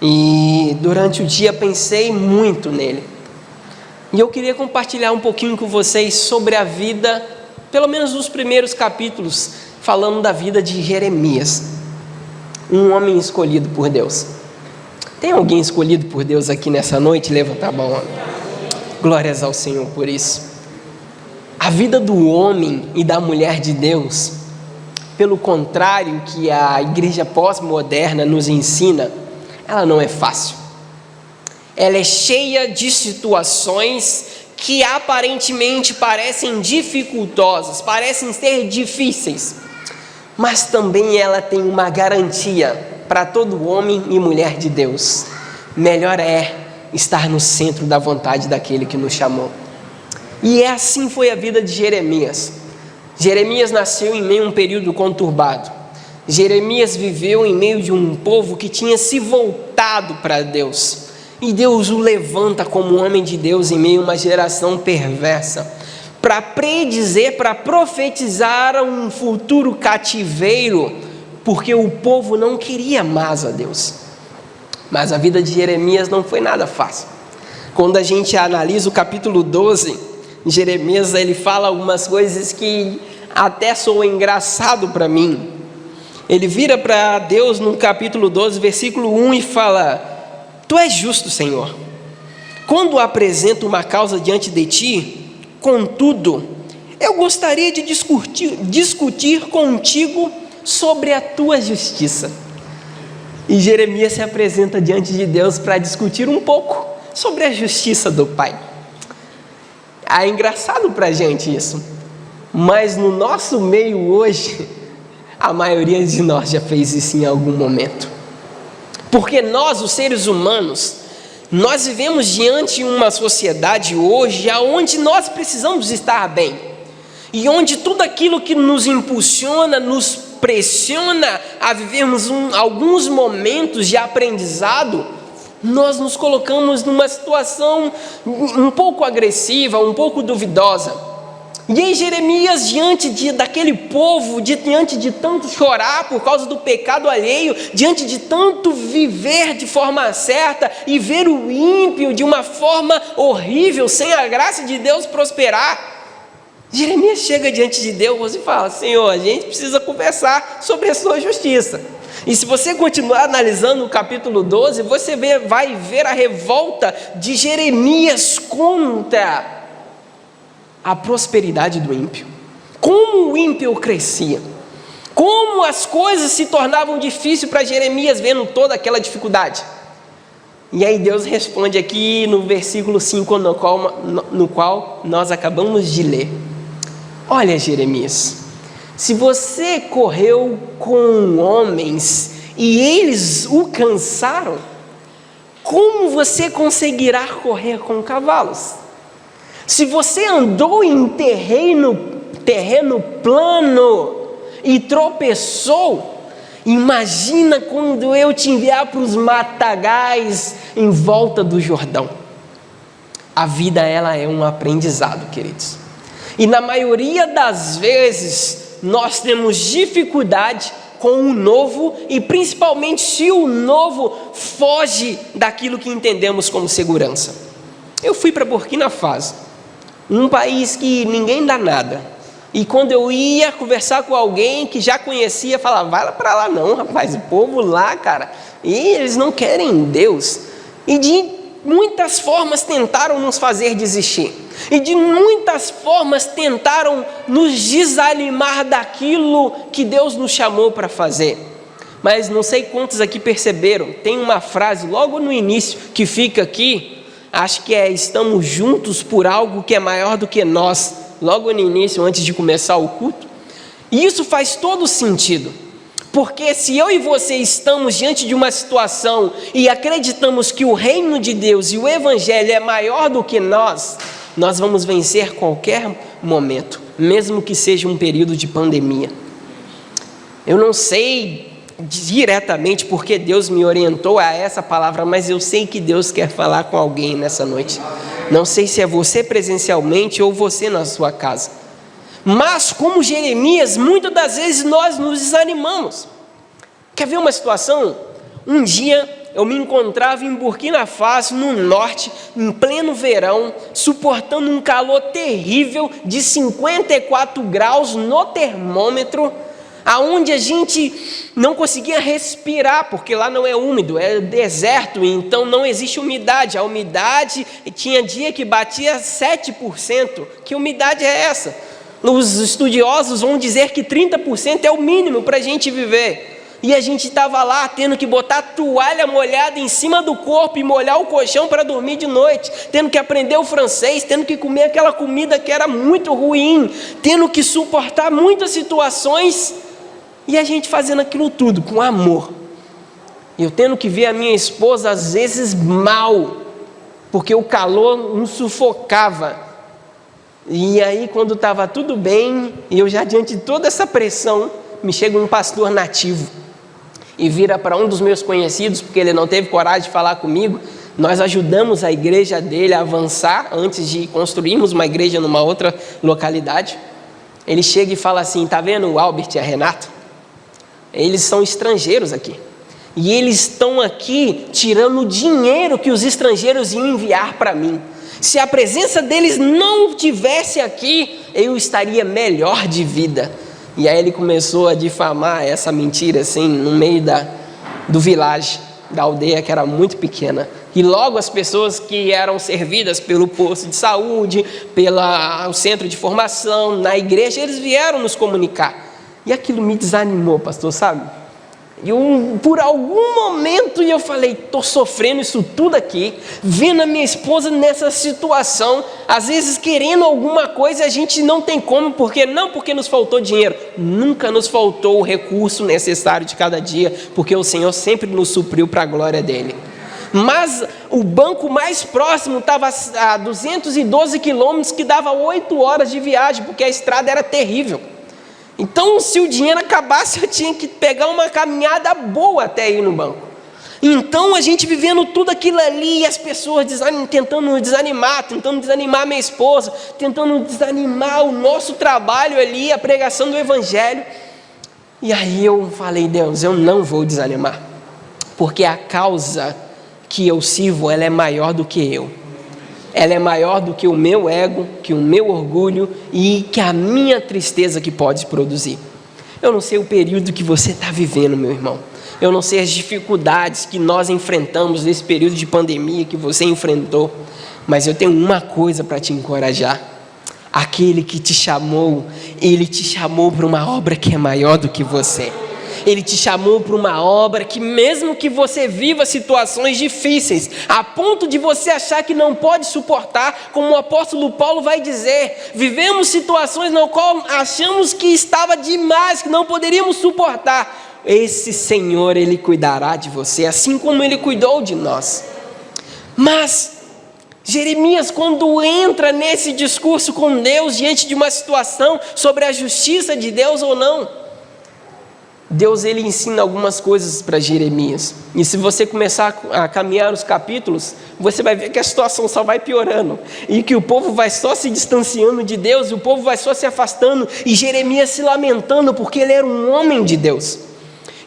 Speaker 3: e durante o dia pensei muito nele. E eu queria compartilhar um pouquinho com vocês sobre a vida, pelo menos nos primeiros capítulos, falando da vida de Jeremias, um homem escolhido por Deus. Tem alguém escolhido por Deus aqui nessa noite? Levanta a mão. Glórias ao Senhor por isso. A vida do homem e da mulher de Deus, pelo contrário que a igreja pós-moderna nos ensina, ela não é fácil. Ela é cheia de situações que aparentemente parecem dificultosas, parecem ser difíceis, mas também ela tem uma garantia para todo homem e mulher de Deus: melhor é estar no centro da vontade daquele que nos chamou. E assim foi a vida de Jeremias. Jeremias nasceu em meio a um período conturbado. Jeremias viveu em meio de um povo que tinha se voltado para Deus, e Deus o levanta como homem de Deus em meio a uma geração perversa, para predizer, para profetizar um futuro cativeiro, porque o povo não queria mais a Deus. Mas a vida de Jeremias não foi nada fácil. Quando a gente analisa o capítulo 12, Jeremias ele fala algumas coisas que até soam engraçado para mim. Ele vira para Deus no capítulo 12, versículo 1 e fala: Tu és justo, Senhor, quando apresento uma causa diante de ti, contudo, eu gostaria de discutir contigo sobre a tua justiça. E Jeremias se apresenta diante de Deus para discutir um pouco sobre a justiça do Pai. É engraçado para a gente isso, mas no nosso meio hoje, a maioria de nós já fez isso em algum momento. Porque nós, os seres humanos, nós vivemos diante de uma sociedade hoje onde nós precisamos estar bem, e onde tudo aquilo que nos impulsiona, nos pressiona a vivermos alguns momentos de aprendizado, nós nos colocamos numa situação um pouco agressiva, um pouco duvidosa. E aí Jeremias, diante daquele povo, diante de tanto chorar por causa do pecado alheio, diante de tanto viver de forma certa e ver o ímpio de uma forma horrível, sem a graça de Deus prosperar, Jeremias chega diante de Deus e fala: Senhor, a gente precisa conversar sobre a sua justiça. E se você continuar analisando o capítulo 12, você vai ver a revolta de Jeremias contra a prosperidade do ímpio. Como o ímpio crescia, como as coisas se tornavam difíceis para Jeremias, vendo toda aquela dificuldade. E aí Deus responde aqui no versículo 5, no qual nós acabamos de ler: Olha, Jeremias, se você correu com homens e eles o cansaram, como você conseguirá correr com cavalos? Se você andou em terreno plano e tropeçou, imagina quando eu te enviar para os matagais em volta do Jordão. A vida, ela é um aprendizado, queridos. E na maioria das vezes, nós temos dificuldade com o novo, e principalmente se o novo foge daquilo que entendemos como segurança. Eu fui para Burkina Faso, um país que ninguém dá nada, e quando eu ia conversar com alguém que já conhecia, falava: vai para lá não, rapaz, o povo lá, cara, e eles não querem Deus. E de muitas formas tentaram nos fazer desistir, e de muitas formas tentaram nos desanimar daquilo que Deus nos chamou para fazer. Mas não sei quantos aqui perceberam, tem uma frase logo no início que fica aqui, acho que é: estamos juntos por algo que é maior do que nós, logo no início, antes de começar o culto. E isso faz todo sentido, porque se eu e você estamos diante de uma situação e acreditamos que o reino de Deus e o evangelho é maior do que nós vamos vencer qualquer momento, mesmo que seja um período de pandemia. Eu não sei diretamente porque Deus me orientou a essa palavra, mas eu sei que Deus quer falar com alguém nessa noite. Não sei se é você presencialmente ou você na sua casa, Mas, como Jeremias, muitas das vezes nós nos desanimamos. Quer ver uma situação? Um dia eu me encontrava em Burkina Faso, no norte, em pleno verão, suportando um calor terrível de 54 graus no termômetro, aonde a gente não conseguia respirar, porque lá não é úmido, é deserto, então não existe umidade. A umidade, tinha dia que batia 7%. Que umidade é essa? Os estudiosos vão dizer que 30% é o mínimo para a gente viver. E a gente estava lá tendo que botar toalha molhada em cima do corpo e molhar o colchão para dormir de noite, tendo que aprender o francês, tendo que comer aquela comida que era muito ruim, tendo que suportar muitas situações, e a gente fazendo aquilo tudo com amor. Eu tendo que ver a minha esposa às vezes mal, porque o calor nos sufocava. E aí, quando estava tudo bem, e eu já diante de toda essa pressão, me chega um pastor nativo e vira para um dos meus conhecidos, porque ele não teve coragem de falar comigo. Nós ajudamos a igreja dele a avançar antes de construirmos uma igreja numa outra localidade. Ele chega e fala assim: tá vendo o Albert e a Renata? Eles são estrangeiros aqui, e eles estão aqui tirando o dinheiro que os estrangeiros iam enviar para mim. Se a presença deles não tivesse aqui, eu estaria melhor de vida. E aí ele começou a difamar essa mentira assim no meio do village, da aldeia que era muito pequena. E logo as pessoas que eram servidas pelo posto de saúde, pelo centro de formação, na igreja, eles vieram nos comunicar. E aquilo me desanimou, pastor, sabe? Por algum momento eu falei: estou sofrendo isso tudo aqui, vendo a minha esposa nessa situação, às vezes querendo alguma coisa, a gente não tem como, porque nos faltou dinheiro, nunca nos faltou o recurso necessário de cada dia, porque o Senhor sempre nos supriu para a glória dele. Mas o banco mais próximo estava a 212 quilômetros, que dava 8 horas de viagem, porque a estrada era terrível. Então, se o dinheiro acabasse, eu tinha que pegar uma caminhada boa até ir no banco. Então, a gente vivendo tudo aquilo ali, e as pessoas tentando desanimar minha esposa, tentando desanimar o nosso trabalho ali, a pregação do Evangelho. E aí eu falei: Deus, eu não vou desanimar, porque a causa que eu sirvo, ela é maior do que eu. Ela é maior do que o meu ego, que o meu orgulho e que a minha tristeza que pode produzir. Eu não sei o período que você está vivendo, meu irmão. Eu não sei as dificuldades que nós enfrentamos nesse período de pandemia que você enfrentou. Mas eu tenho uma coisa para te encorajar. Aquele que te chamou, ele te chamou para uma obra que é maior do que você. Ele te chamou para uma obra que, mesmo que você viva situações difíceis, a ponto de você achar que não pode suportar, como o apóstolo Paulo vai dizer, vivemos situações na qual achamos que estava demais, que não poderíamos suportar. Esse Senhor, Ele cuidará de você, assim como Ele cuidou de nós. Mas Jeremias, quando entra nesse discurso com Deus, diante de uma situação sobre a justiça de Deus ou não, Deus, ele ensina algumas coisas para Jeremias. E se você começar a caminhar os capítulos, você vai ver que a situação só vai piorando. E que o povo vai só se distanciando de Deus, e o povo vai só se afastando. E Jeremias se lamentando, porque ele era um homem de Deus.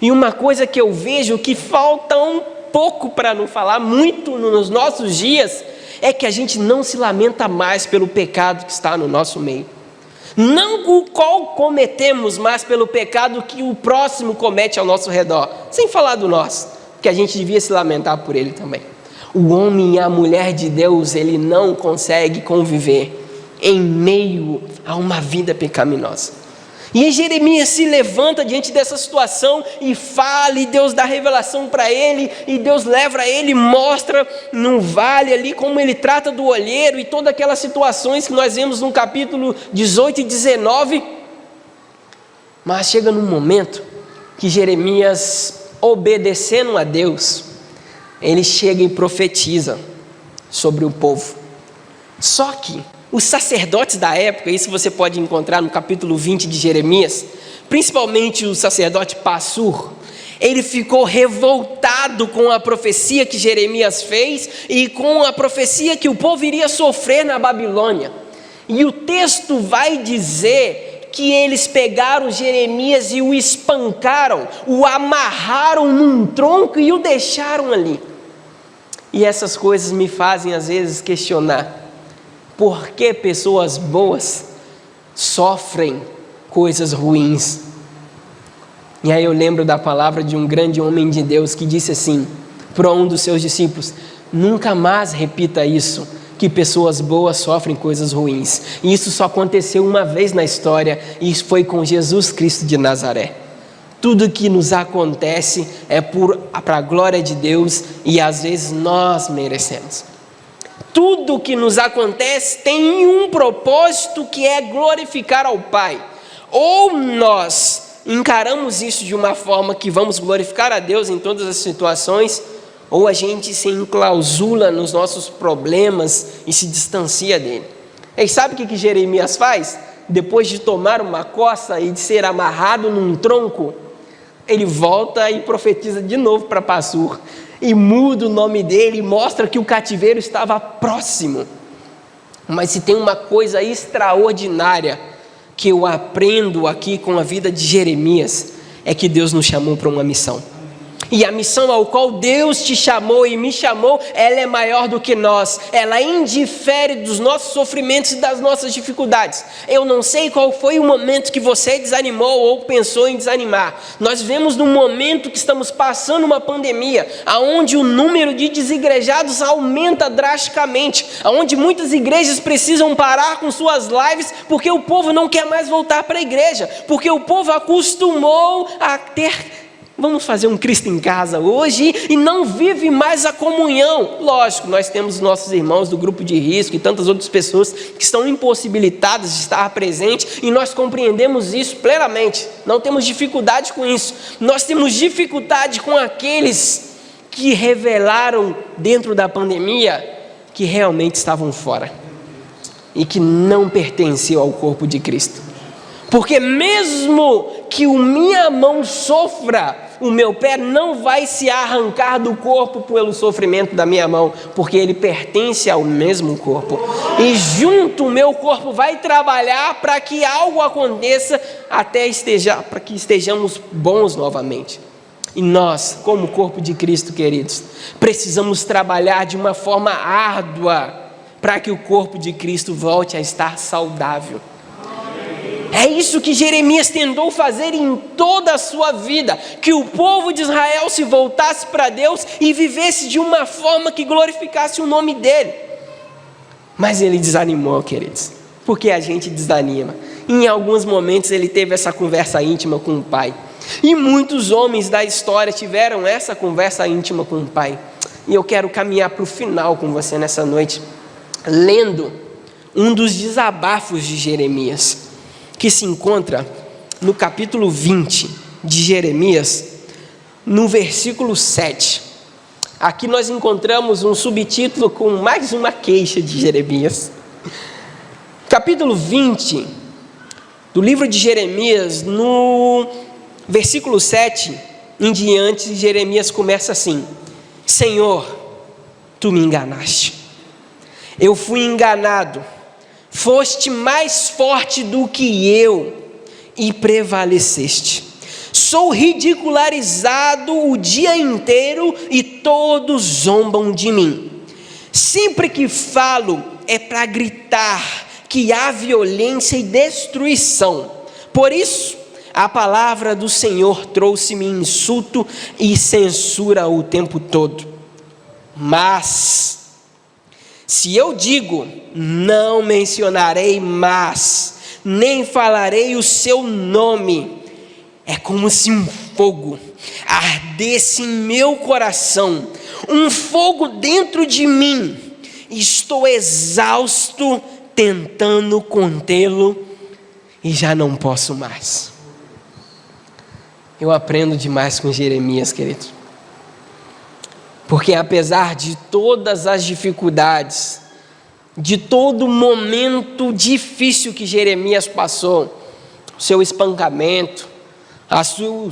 Speaker 3: E uma coisa que eu vejo que falta um pouco, para não falar muito nos nossos dias, é que a gente não se lamenta mais pelo pecado que está no nosso meio. Não o qual cometemos, mas pelo pecado que o próximo comete ao nosso redor. Sem falar do nosso, que a gente devia se lamentar por ele também. O homem e a mulher de Deus, ele não consegue conviver em meio a uma vida pecaminosa. E Jeremias se levanta diante dessa situação e fala, e Deus dá revelação para ele, e Deus leva a ele, mostra no vale ali como ele trata do olheiro, e todas aquelas situações que nós vemos no capítulo 18 e 19. Mas chega num momento que Jeremias, obedecendo a Deus, ele chega e profetiza sobre o povo. Só que os sacerdotes da época, isso você pode encontrar no capítulo 20 de Jeremias, principalmente o sacerdote Passur, ele ficou revoltado com a profecia que Jeremias fez e com a profecia que o povo iria sofrer na Babilônia. E o texto vai dizer que eles pegaram Jeremias e o espancaram, o amarraram num tronco e o deixaram ali. E essas coisas me fazem às vezes questionar: por que pessoas boas sofrem coisas ruins? E aí eu lembro da palavra de um grande homem de Deus que disse assim para um dos seus discípulos: nunca mais repita isso, que pessoas boas sofrem coisas ruins. E isso só aconteceu uma vez na história, e isso foi com Jesus Cristo de Nazaré. Tudo que nos acontece é para a glória de Deus, e às vezes nós merecemos. Tudo que nos acontece tem um propósito, que é glorificar ao Pai. Ou nós encaramos isso de uma forma que vamos glorificar a Deus em todas as situações, ou a gente se enclausula nos nossos problemas e se distancia dele. E sabe o que Jeremias faz? Depois de tomar uma coça e de ser amarrado num tronco, ele volta e profetiza de novo para Passur, e muda o nome dele e mostra que o cativeiro estava próximo. Mas se tem uma coisa extraordinária que eu aprendo aqui com a vida de Jeremias, é que Deus nos chamou para uma missão. E a missão ao qual Deus te chamou e me chamou, ela é maior do que nós. Ela indifere dos nossos sofrimentos e das nossas dificuldades. Eu não sei qual foi o momento que você desanimou ou pensou em desanimar. Nós vivemos num momento que estamos passando uma pandemia, onde o número de desigrejados aumenta drasticamente, onde muitas igrejas precisam parar com suas lives, porque o povo não quer mais voltar para a igreja, porque o povo acostumou a ter... vamos fazer um Cristo em casa hoje, e não vive mais a comunhão. Lógico, nós temos nossos irmãos do grupo de risco e tantas outras pessoas que estão impossibilitadas de estar presentes, e nós compreendemos isso plenamente, não temos dificuldade com isso. Nós temos dificuldade com aqueles que revelaram dentro da pandemia que realmente estavam fora e que não pertenciam ao corpo de Cristo. Porque mesmo que a minha mão sofra, o meu pé não vai se arrancar do corpo pelo sofrimento da minha mão, porque ele pertence ao mesmo corpo. E junto o meu corpo vai trabalhar para que algo aconteça, para que estejamos bons novamente. E nós, como corpo de Cristo, queridos, precisamos trabalhar de uma forma árdua para que o corpo de Cristo volte a estar saudável. É isso que Jeremias tentou fazer em toda a sua vida, que o povo de Israel se voltasse para Deus e vivesse de uma forma que glorificasse o nome dele. Mas ele desanimou, queridos, porque a gente desanima. Em alguns momentos ele teve essa conversa íntima com o Pai, e muitos homens da história tiveram essa conversa íntima com o Pai. E eu quero caminhar para o final com você nessa noite, lendo um dos desabafos de Jeremias, que se encontra no capítulo 20 de Jeremias, no versículo 7. Aqui nós encontramos um subtítulo com mais uma queixa de Jeremias. Capítulo 20 do livro de Jeremias, no versículo 7 em diante, Jeremias começa assim: Senhor, tu me enganaste, eu fui enganado, foste mais forte do que eu e prevaleceste. Sou ridicularizado o dia inteiro e todos zombam de mim. Sempre que falo é para gritar que há violência e destruição. Por isso, a palavra do Senhor trouxe-me insulto e censura o tempo todo. Mas se eu digo, não mencionarei mais, nem falarei o seu nome, é como se um fogo ardesse em meu coração, um fogo dentro de mim. Estou exausto, tentando contê-lo, e já não posso mais. Eu aprendo demais com Jeremias, querido. Porque apesar de todas as dificuldades, de todo momento difícil que Jeremias passou, o seu espancamento,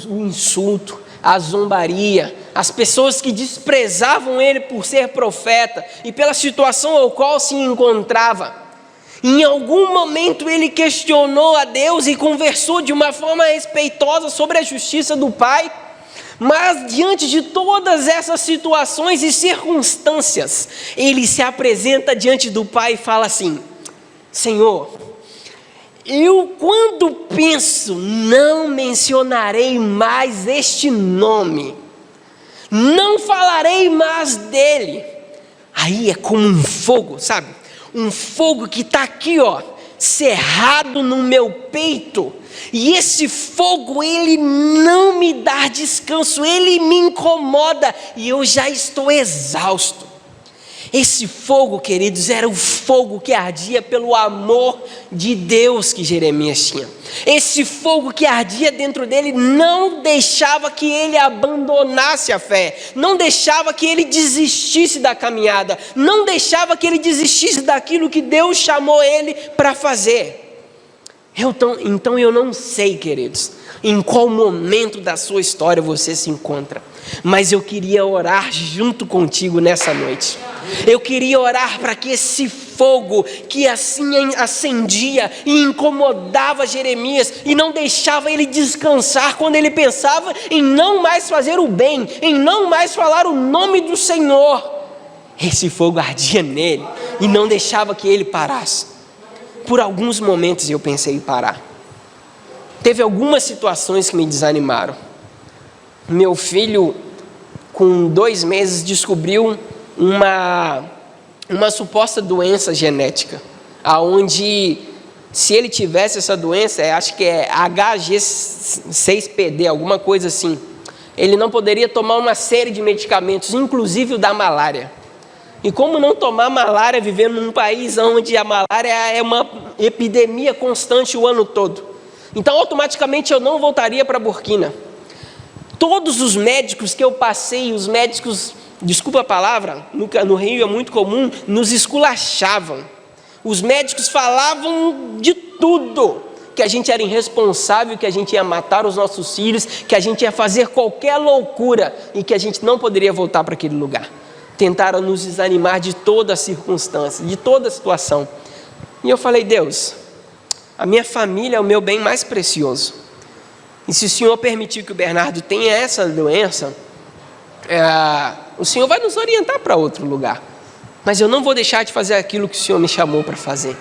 Speaker 3: o insulto, a zombaria, as pessoas que desprezavam ele por ser profeta e pela situação ao qual se encontrava, Em algum momento ele questionou a Deus e conversou de uma forma respeitosa sobre a justiça do Pai. Mas diante de todas essas situações e circunstâncias, ele se apresenta diante do Pai e fala assim: Senhor, eu quando penso, não mencionarei mais este nome, não falarei mais dele. Aí é como um fogo, sabe? Um fogo que está aqui, ó, cerrado no meu peito. E esse fogo, ele não me dá descanso, ele me incomoda e eu já estou exausto. Esse fogo, queridos, era o fogo que ardia pelo amor de Deus que Jeremias tinha. Esse fogo que ardia dentro dele não deixava que ele abandonasse a fé, não deixava que ele desistisse da caminhada, não deixava que ele desistisse daquilo que Deus chamou ele para fazer. Então eu não sei, queridos, em qual momento da sua história você se encontra, mas eu queria orar junto contigo nessa noite. Eu queria orar para que esse fogo que assim acendia e incomodava Jeremias e não deixava ele descansar quando ele pensava em não mais fazer o bem, em não mais falar o nome do Senhor, esse fogo ardia nele e não deixava que ele parasse. Por alguns momentos eu pensei em parar. Teve algumas situações que me desanimaram. Meu filho, com 2 meses, descobriu uma suposta doença genética, aonde se ele tivesse essa doença, acho que é HG6PD, alguma coisa assim, ele não poderia tomar uma série de medicamentos, inclusive o da malária. E como não tomar malária vivendo num país onde a malária é uma epidemia constante o ano todo? Então automaticamente eu não voltaria para Burkina. Todos os médicos que eu passei, os médicos, desculpa a palavra, no Rio é muito comum, nos esculachavam. Os médicos falavam de tudo, que a gente era irresponsável, que a gente ia matar os nossos filhos, que a gente ia fazer qualquer loucura e que a gente não poderia voltar para aquele lugar. Tentaram nos desanimar de toda a circunstância, de toda a situação. E eu falei: Deus, a minha família é o meu bem mais precioso. E se o Senhor permitir que o Bernardo tenha essa doença, o Senhor vai nos orientar para outro lugar. Mas eu não vou deixar de fazer aquilo que o Senhor me chamou para fazer.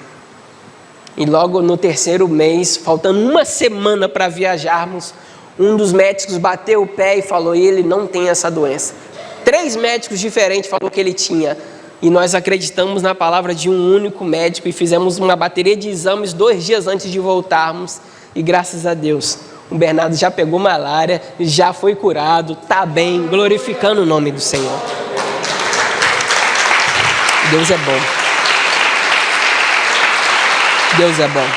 Speaker 3: E logo no 3º mês, faltando 1 semana para viajarmos, um dos médicos bateu o pé e falou: ele não tem essa doença. 3 médicos diferentes falaram que ele tinha. E nós acreditamos na palavra de um único médico e fizemos uma bateria de exames 2 dias antes de voltarmos. E graças a Deus, o Bernardo já pegou malária, já foi curado, está bem, glorificando o nome do Senhor. Deus é bom. Deus é bom.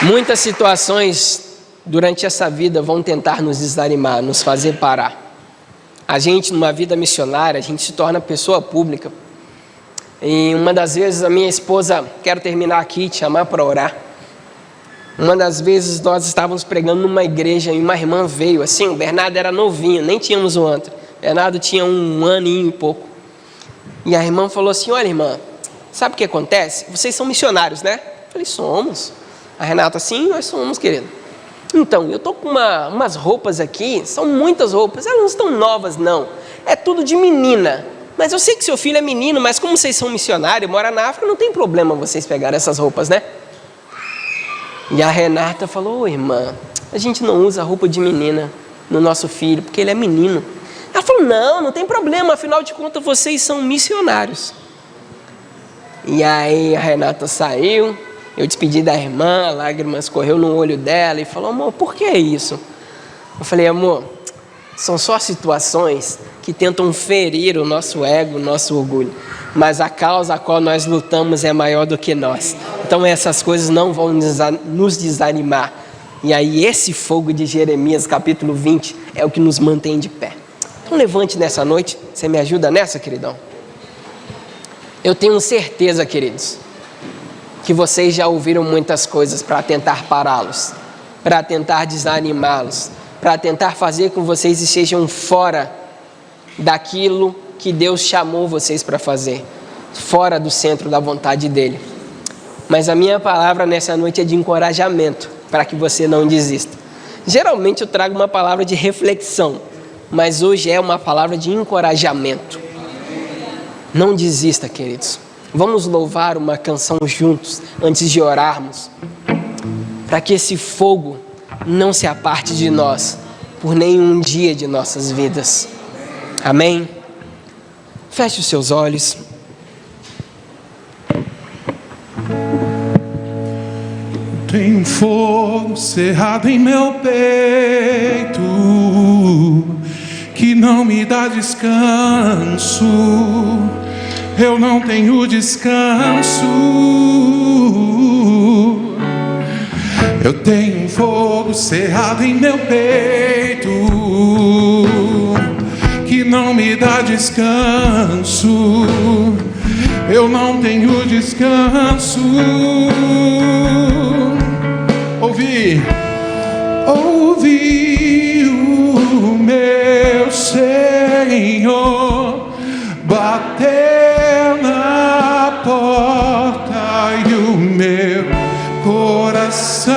Speaker 3: Muitas situações durante essa vida vão tentar nos desanimar, nos fazer parar. A gente, numa vida missionária, a gente se torna pessoa pública. E uma das vezes a minha esposa, quero terminar aqui, te chamar para orar. Uma das vezes nós estávamos pregando numa igreja e uma irmã veio, assim, o Bernardo era novinho, nem tínhamos o antro. O Bernardo tinha 1 aninho e pouco. E a irmã falou assim: olha, irmã, sabe o que acontece? Vocês são missionários, né? Eu falei: somos. A Renata: sim, nós somos, querido. Então, eu estou com umas roupas aqui, são muitas roupas, elas não estão novas não, é tudo de menina. Mas eu sei que seu filho é menino, mas como vocês são missionários, moram na África, não tem problema vocês pegarem essas roupas, né? E a Renata falou: ô irmã, a gente não usa roupa de menina no nosso filho, porque ele é menino. Ela falou: não tem problema, afinal de contas vocês são missionários. E aí a Renata saiu, eu despedi da irmã, lágrimas correu no olho dela e falou: amor, por que isso? Eu falei: amor, são só situações que tentam ferir o nosso ego, o nosso orgulho. Mas a causa a qual nós lutamos é maior do que nós. Então essas coisas não vão nos desanimar. E aí esse fogo de Jeremias capítulo 20 é o que nos mantém de pé. Então levante nessa noite, você me ajuda nessa, queridão? Eu tenho certeza, queridos, que vocês já ouviram muitas coisas para tentar pará-los, para tentar desanimá-los, para tentar fazer com que vocês estejam fora daquilo que Deus chamou vocês para fazer, fora do centro da vontade dEle. Mas a minha palavra nessa noite é de encorajamento, para que você não desista. Geralmente eu trago uma palavra de reflexão, mas hoje é uma palavra de encorajamento. Não desista, queridos. Vamos louvar uma canção juntos, antes de orarmos, para que esse fogo não se aparte de nós, por nenhum dia de nossas vidas. Amém? Feche os seus olhos.
Speaker 4: Tem um fogo cerrado em meu peito que não me dá descanso. Eu não tenho descanso. Eu tenho um fogo cerrado em meu peito que não me dá descanso. Eu não tenho descanso. Ouvi o meu Senhor bater na porta e o meu coração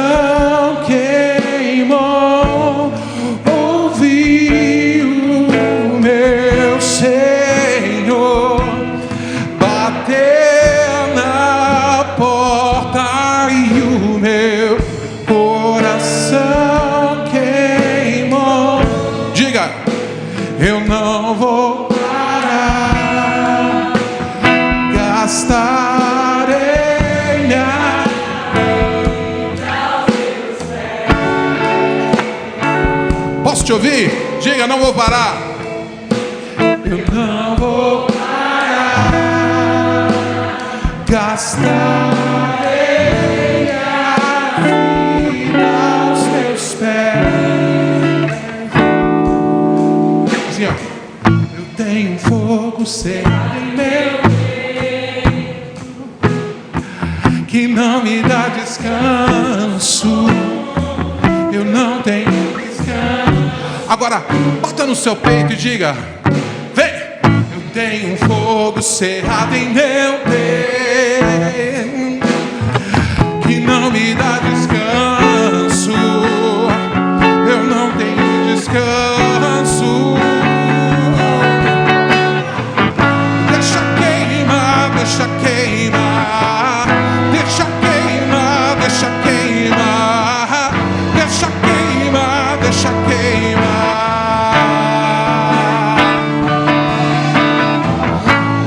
Speaker 4: queimou. Ouvi o meu Senhor bater na porta e o meu coração queimou. Diga, eu não vou parar, gastarei minha vida aos teus pés. Posso te ouvir? Diga, não vou parar. Eu não vou parar, gastarei a vida aos teus pés. Assim, ó. Eu tenho um fogo cerrado em meu peito que não me dá descanso. Eu não tenho descanso. Agora, bota no seu peito e diga: vem! Eu tenho um fogo cerrado em meu peito que não me dá descanso. Eu não tenho descanso. Deixa queimar, deixa queimar, deixa queimar, deixa queimar, deixa queimar, deixa queimar.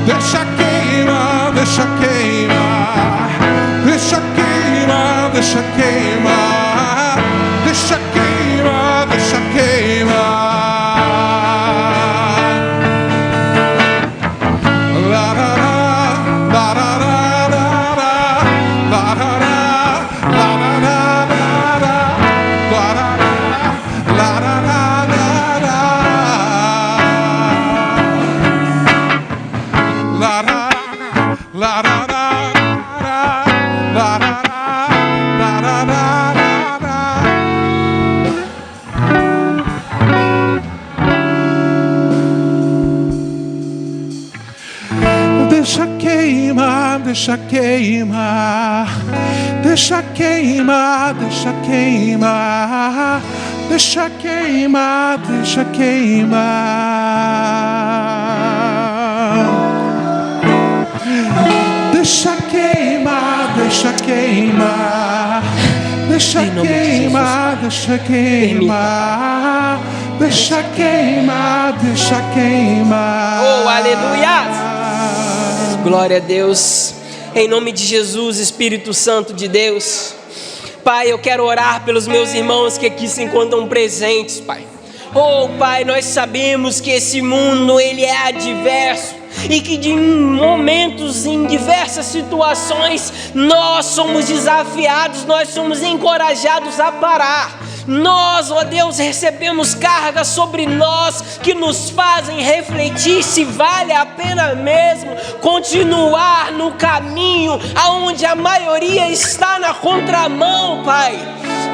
Speaker 4: Deixa queimar, deixa queimar, deixa queimar, deixa queimar, deixa queimar, deixa queimar. La la la la la la la la deixa queimar, deixa queimar, deixa queimar, deixa queimar, deixa queimar, deixa queimar, deixa queimar, deixa queimar, deixa queimar, deixa queimar, deixa queimar, deixa queimar.
Speaker 3: Oh, aleluia! Glória a Deus. Em nome de Jesus, Espírito Santo de Deus, Pai, eu quero orar pelos meus irmãos que aqui se encontram presentes, Pai. Oh, Pai, nós sabemos que esse mundo, ele é adverso e que de momentos, em diversas situações, nós somos desafiados, nós somos encorajados a parar. Nós, ó Deus, recebemos cargas sobre nós que nos fazem refletir se vale a pena mesmo continuar no caminho aonde a maioria está na contramão, Pai.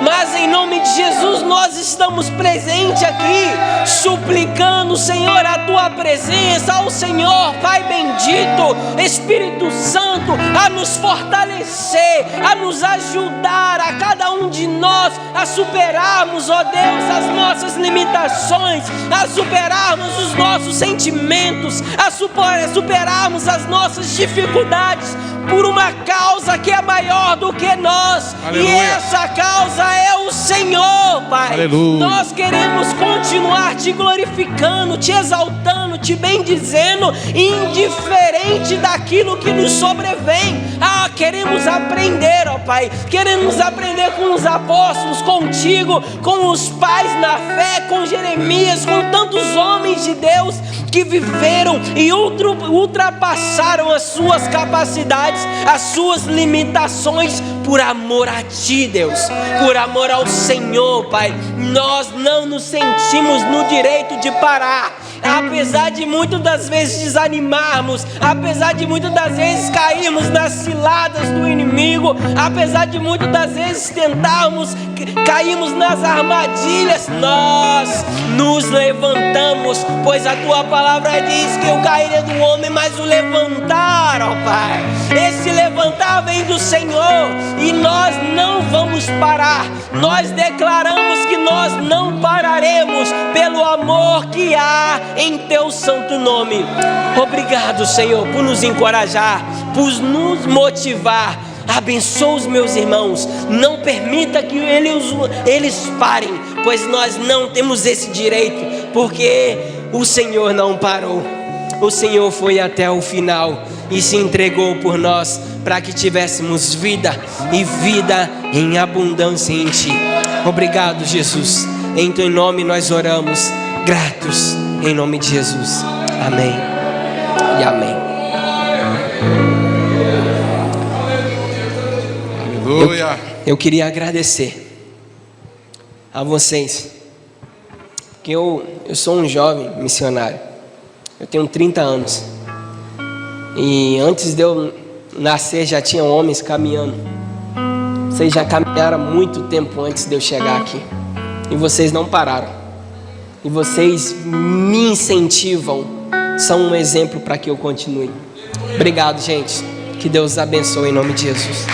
Speaker 3: mas em nome de Jesus nós estamos presentes aqui, suplicando, Senhor, a tua presença, ao Senhor, Pai bendito, Espírito Santo, a nos fortalecer, a nos ajudar, a cada um de nós, a superarmos, ó Deus, as nossas limitações, a superarmos os nossos sentimentos, a superarmos as nossas dificuldades, por uma causa que é maior do que nós. Aleluia. E essa causa é o Senhor, Pai. Aleluia. Nós queremos continuar te glorificando, te exaltando, te bendizendo, indiferente daquilo que nos sobrevém. Queremos aprender, ó Pai, queremos aprender com os apóstolos, contigo, com os pais na fé, com Jeremias, com tantos homens de Deus que viveram e ultrapassaram as suas capacidades, as suas limitações, por amor a Ti, Deus, por amor ao Senhor, Pai. Nós não nos sentimos no direito de parar, apesar de muitas das vezes desanimarmos, apesar de muitas das vezes cairmos nas ciladas do inimigo, apesar de muitas das vezes tentarmos, cairmos nas armadilhas, nós nos levantamos, pois a Tua palavra diz que o cair é do homem, mas o levantar, ó Pai, esse levantar vem do Senhor, e nós não vamos parar. Nós declaramos que nós não pararemos, pelo amor que há em Teu santo nome. Obrigado, Senhor, por nos encorajar, por nos motivar. Abençoa os meus irmãos, não permita que eles parem, pois nós não temos esse direito, porque o Senhor não parou. O Senhor foi até o final e se entregou por nós, para que tivéssemos vida e vida em abundância em Ti. Obrigado, Jesus. Em Teu nome nós oramos, gratos, em nome de Jesus. Amém e amém.
Speaker 4: Aleluia.
Speaker 3: Eu queria agradecer a vocês, que eu sou um jovem missionário. Eu tenho 30 anos. E antes de eu nascer já tinha homens caminhando. Vocês já caminharam há muito tempo antes de eu chegar aqui. E vocês não pararam. E vocês me incentivam. São um exemplo para que eu continue. Obrigado, gente. Que Deus os abençoe em nome de Jesus.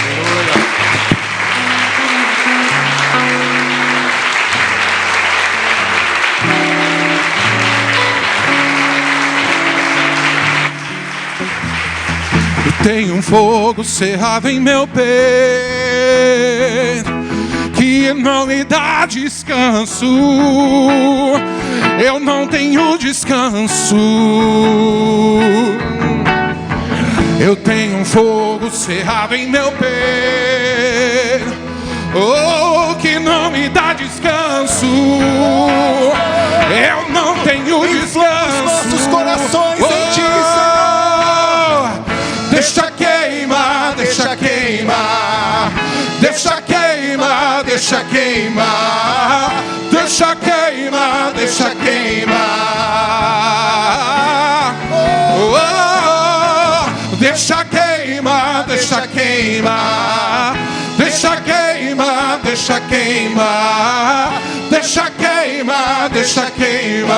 Speaker 4: Tem um fogo cerrado em meu peito que não me dá descanso. Eu não tenho descanso. Eu tenho um fogo cerrado em meu peito, oh, que não me dá descanso. Eu não tenho descanso.
Speaker 2: Nossos corações em Ti, Senhor.
Speaker 4: Deixa queimar, deixa queimar, deixa queimar, deixa queimar, deixa queimar, deixa queimar, oh, oh, deixa queimar, deixa queimar, deixa queimar, deixa queimar, deixa queimar, deixa queimar.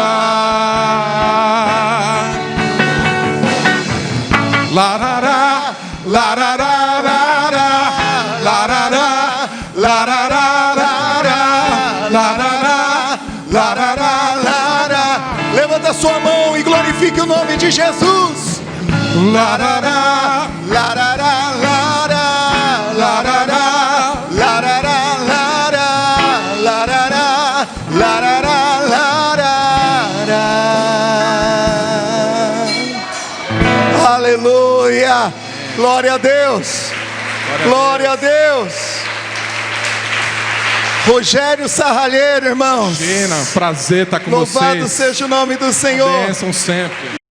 Speaker 4: La la la, la la la la la, la la la, la la la, la la la.
Speaker 2: Levanta sua mão e glorifique o nome de Jesus.
Speaker 4: La la la, la la la, la la la, la la
Speaker 2: la. Aleluia, glória a Deus, glória a Deus. Rogério Sarralheiro, irmãos.
Speaker 4: Prazer estar com vocês.
Speaker 2: Louvado seja o nome do Senhor.
Speaker 4: Bênção sempre.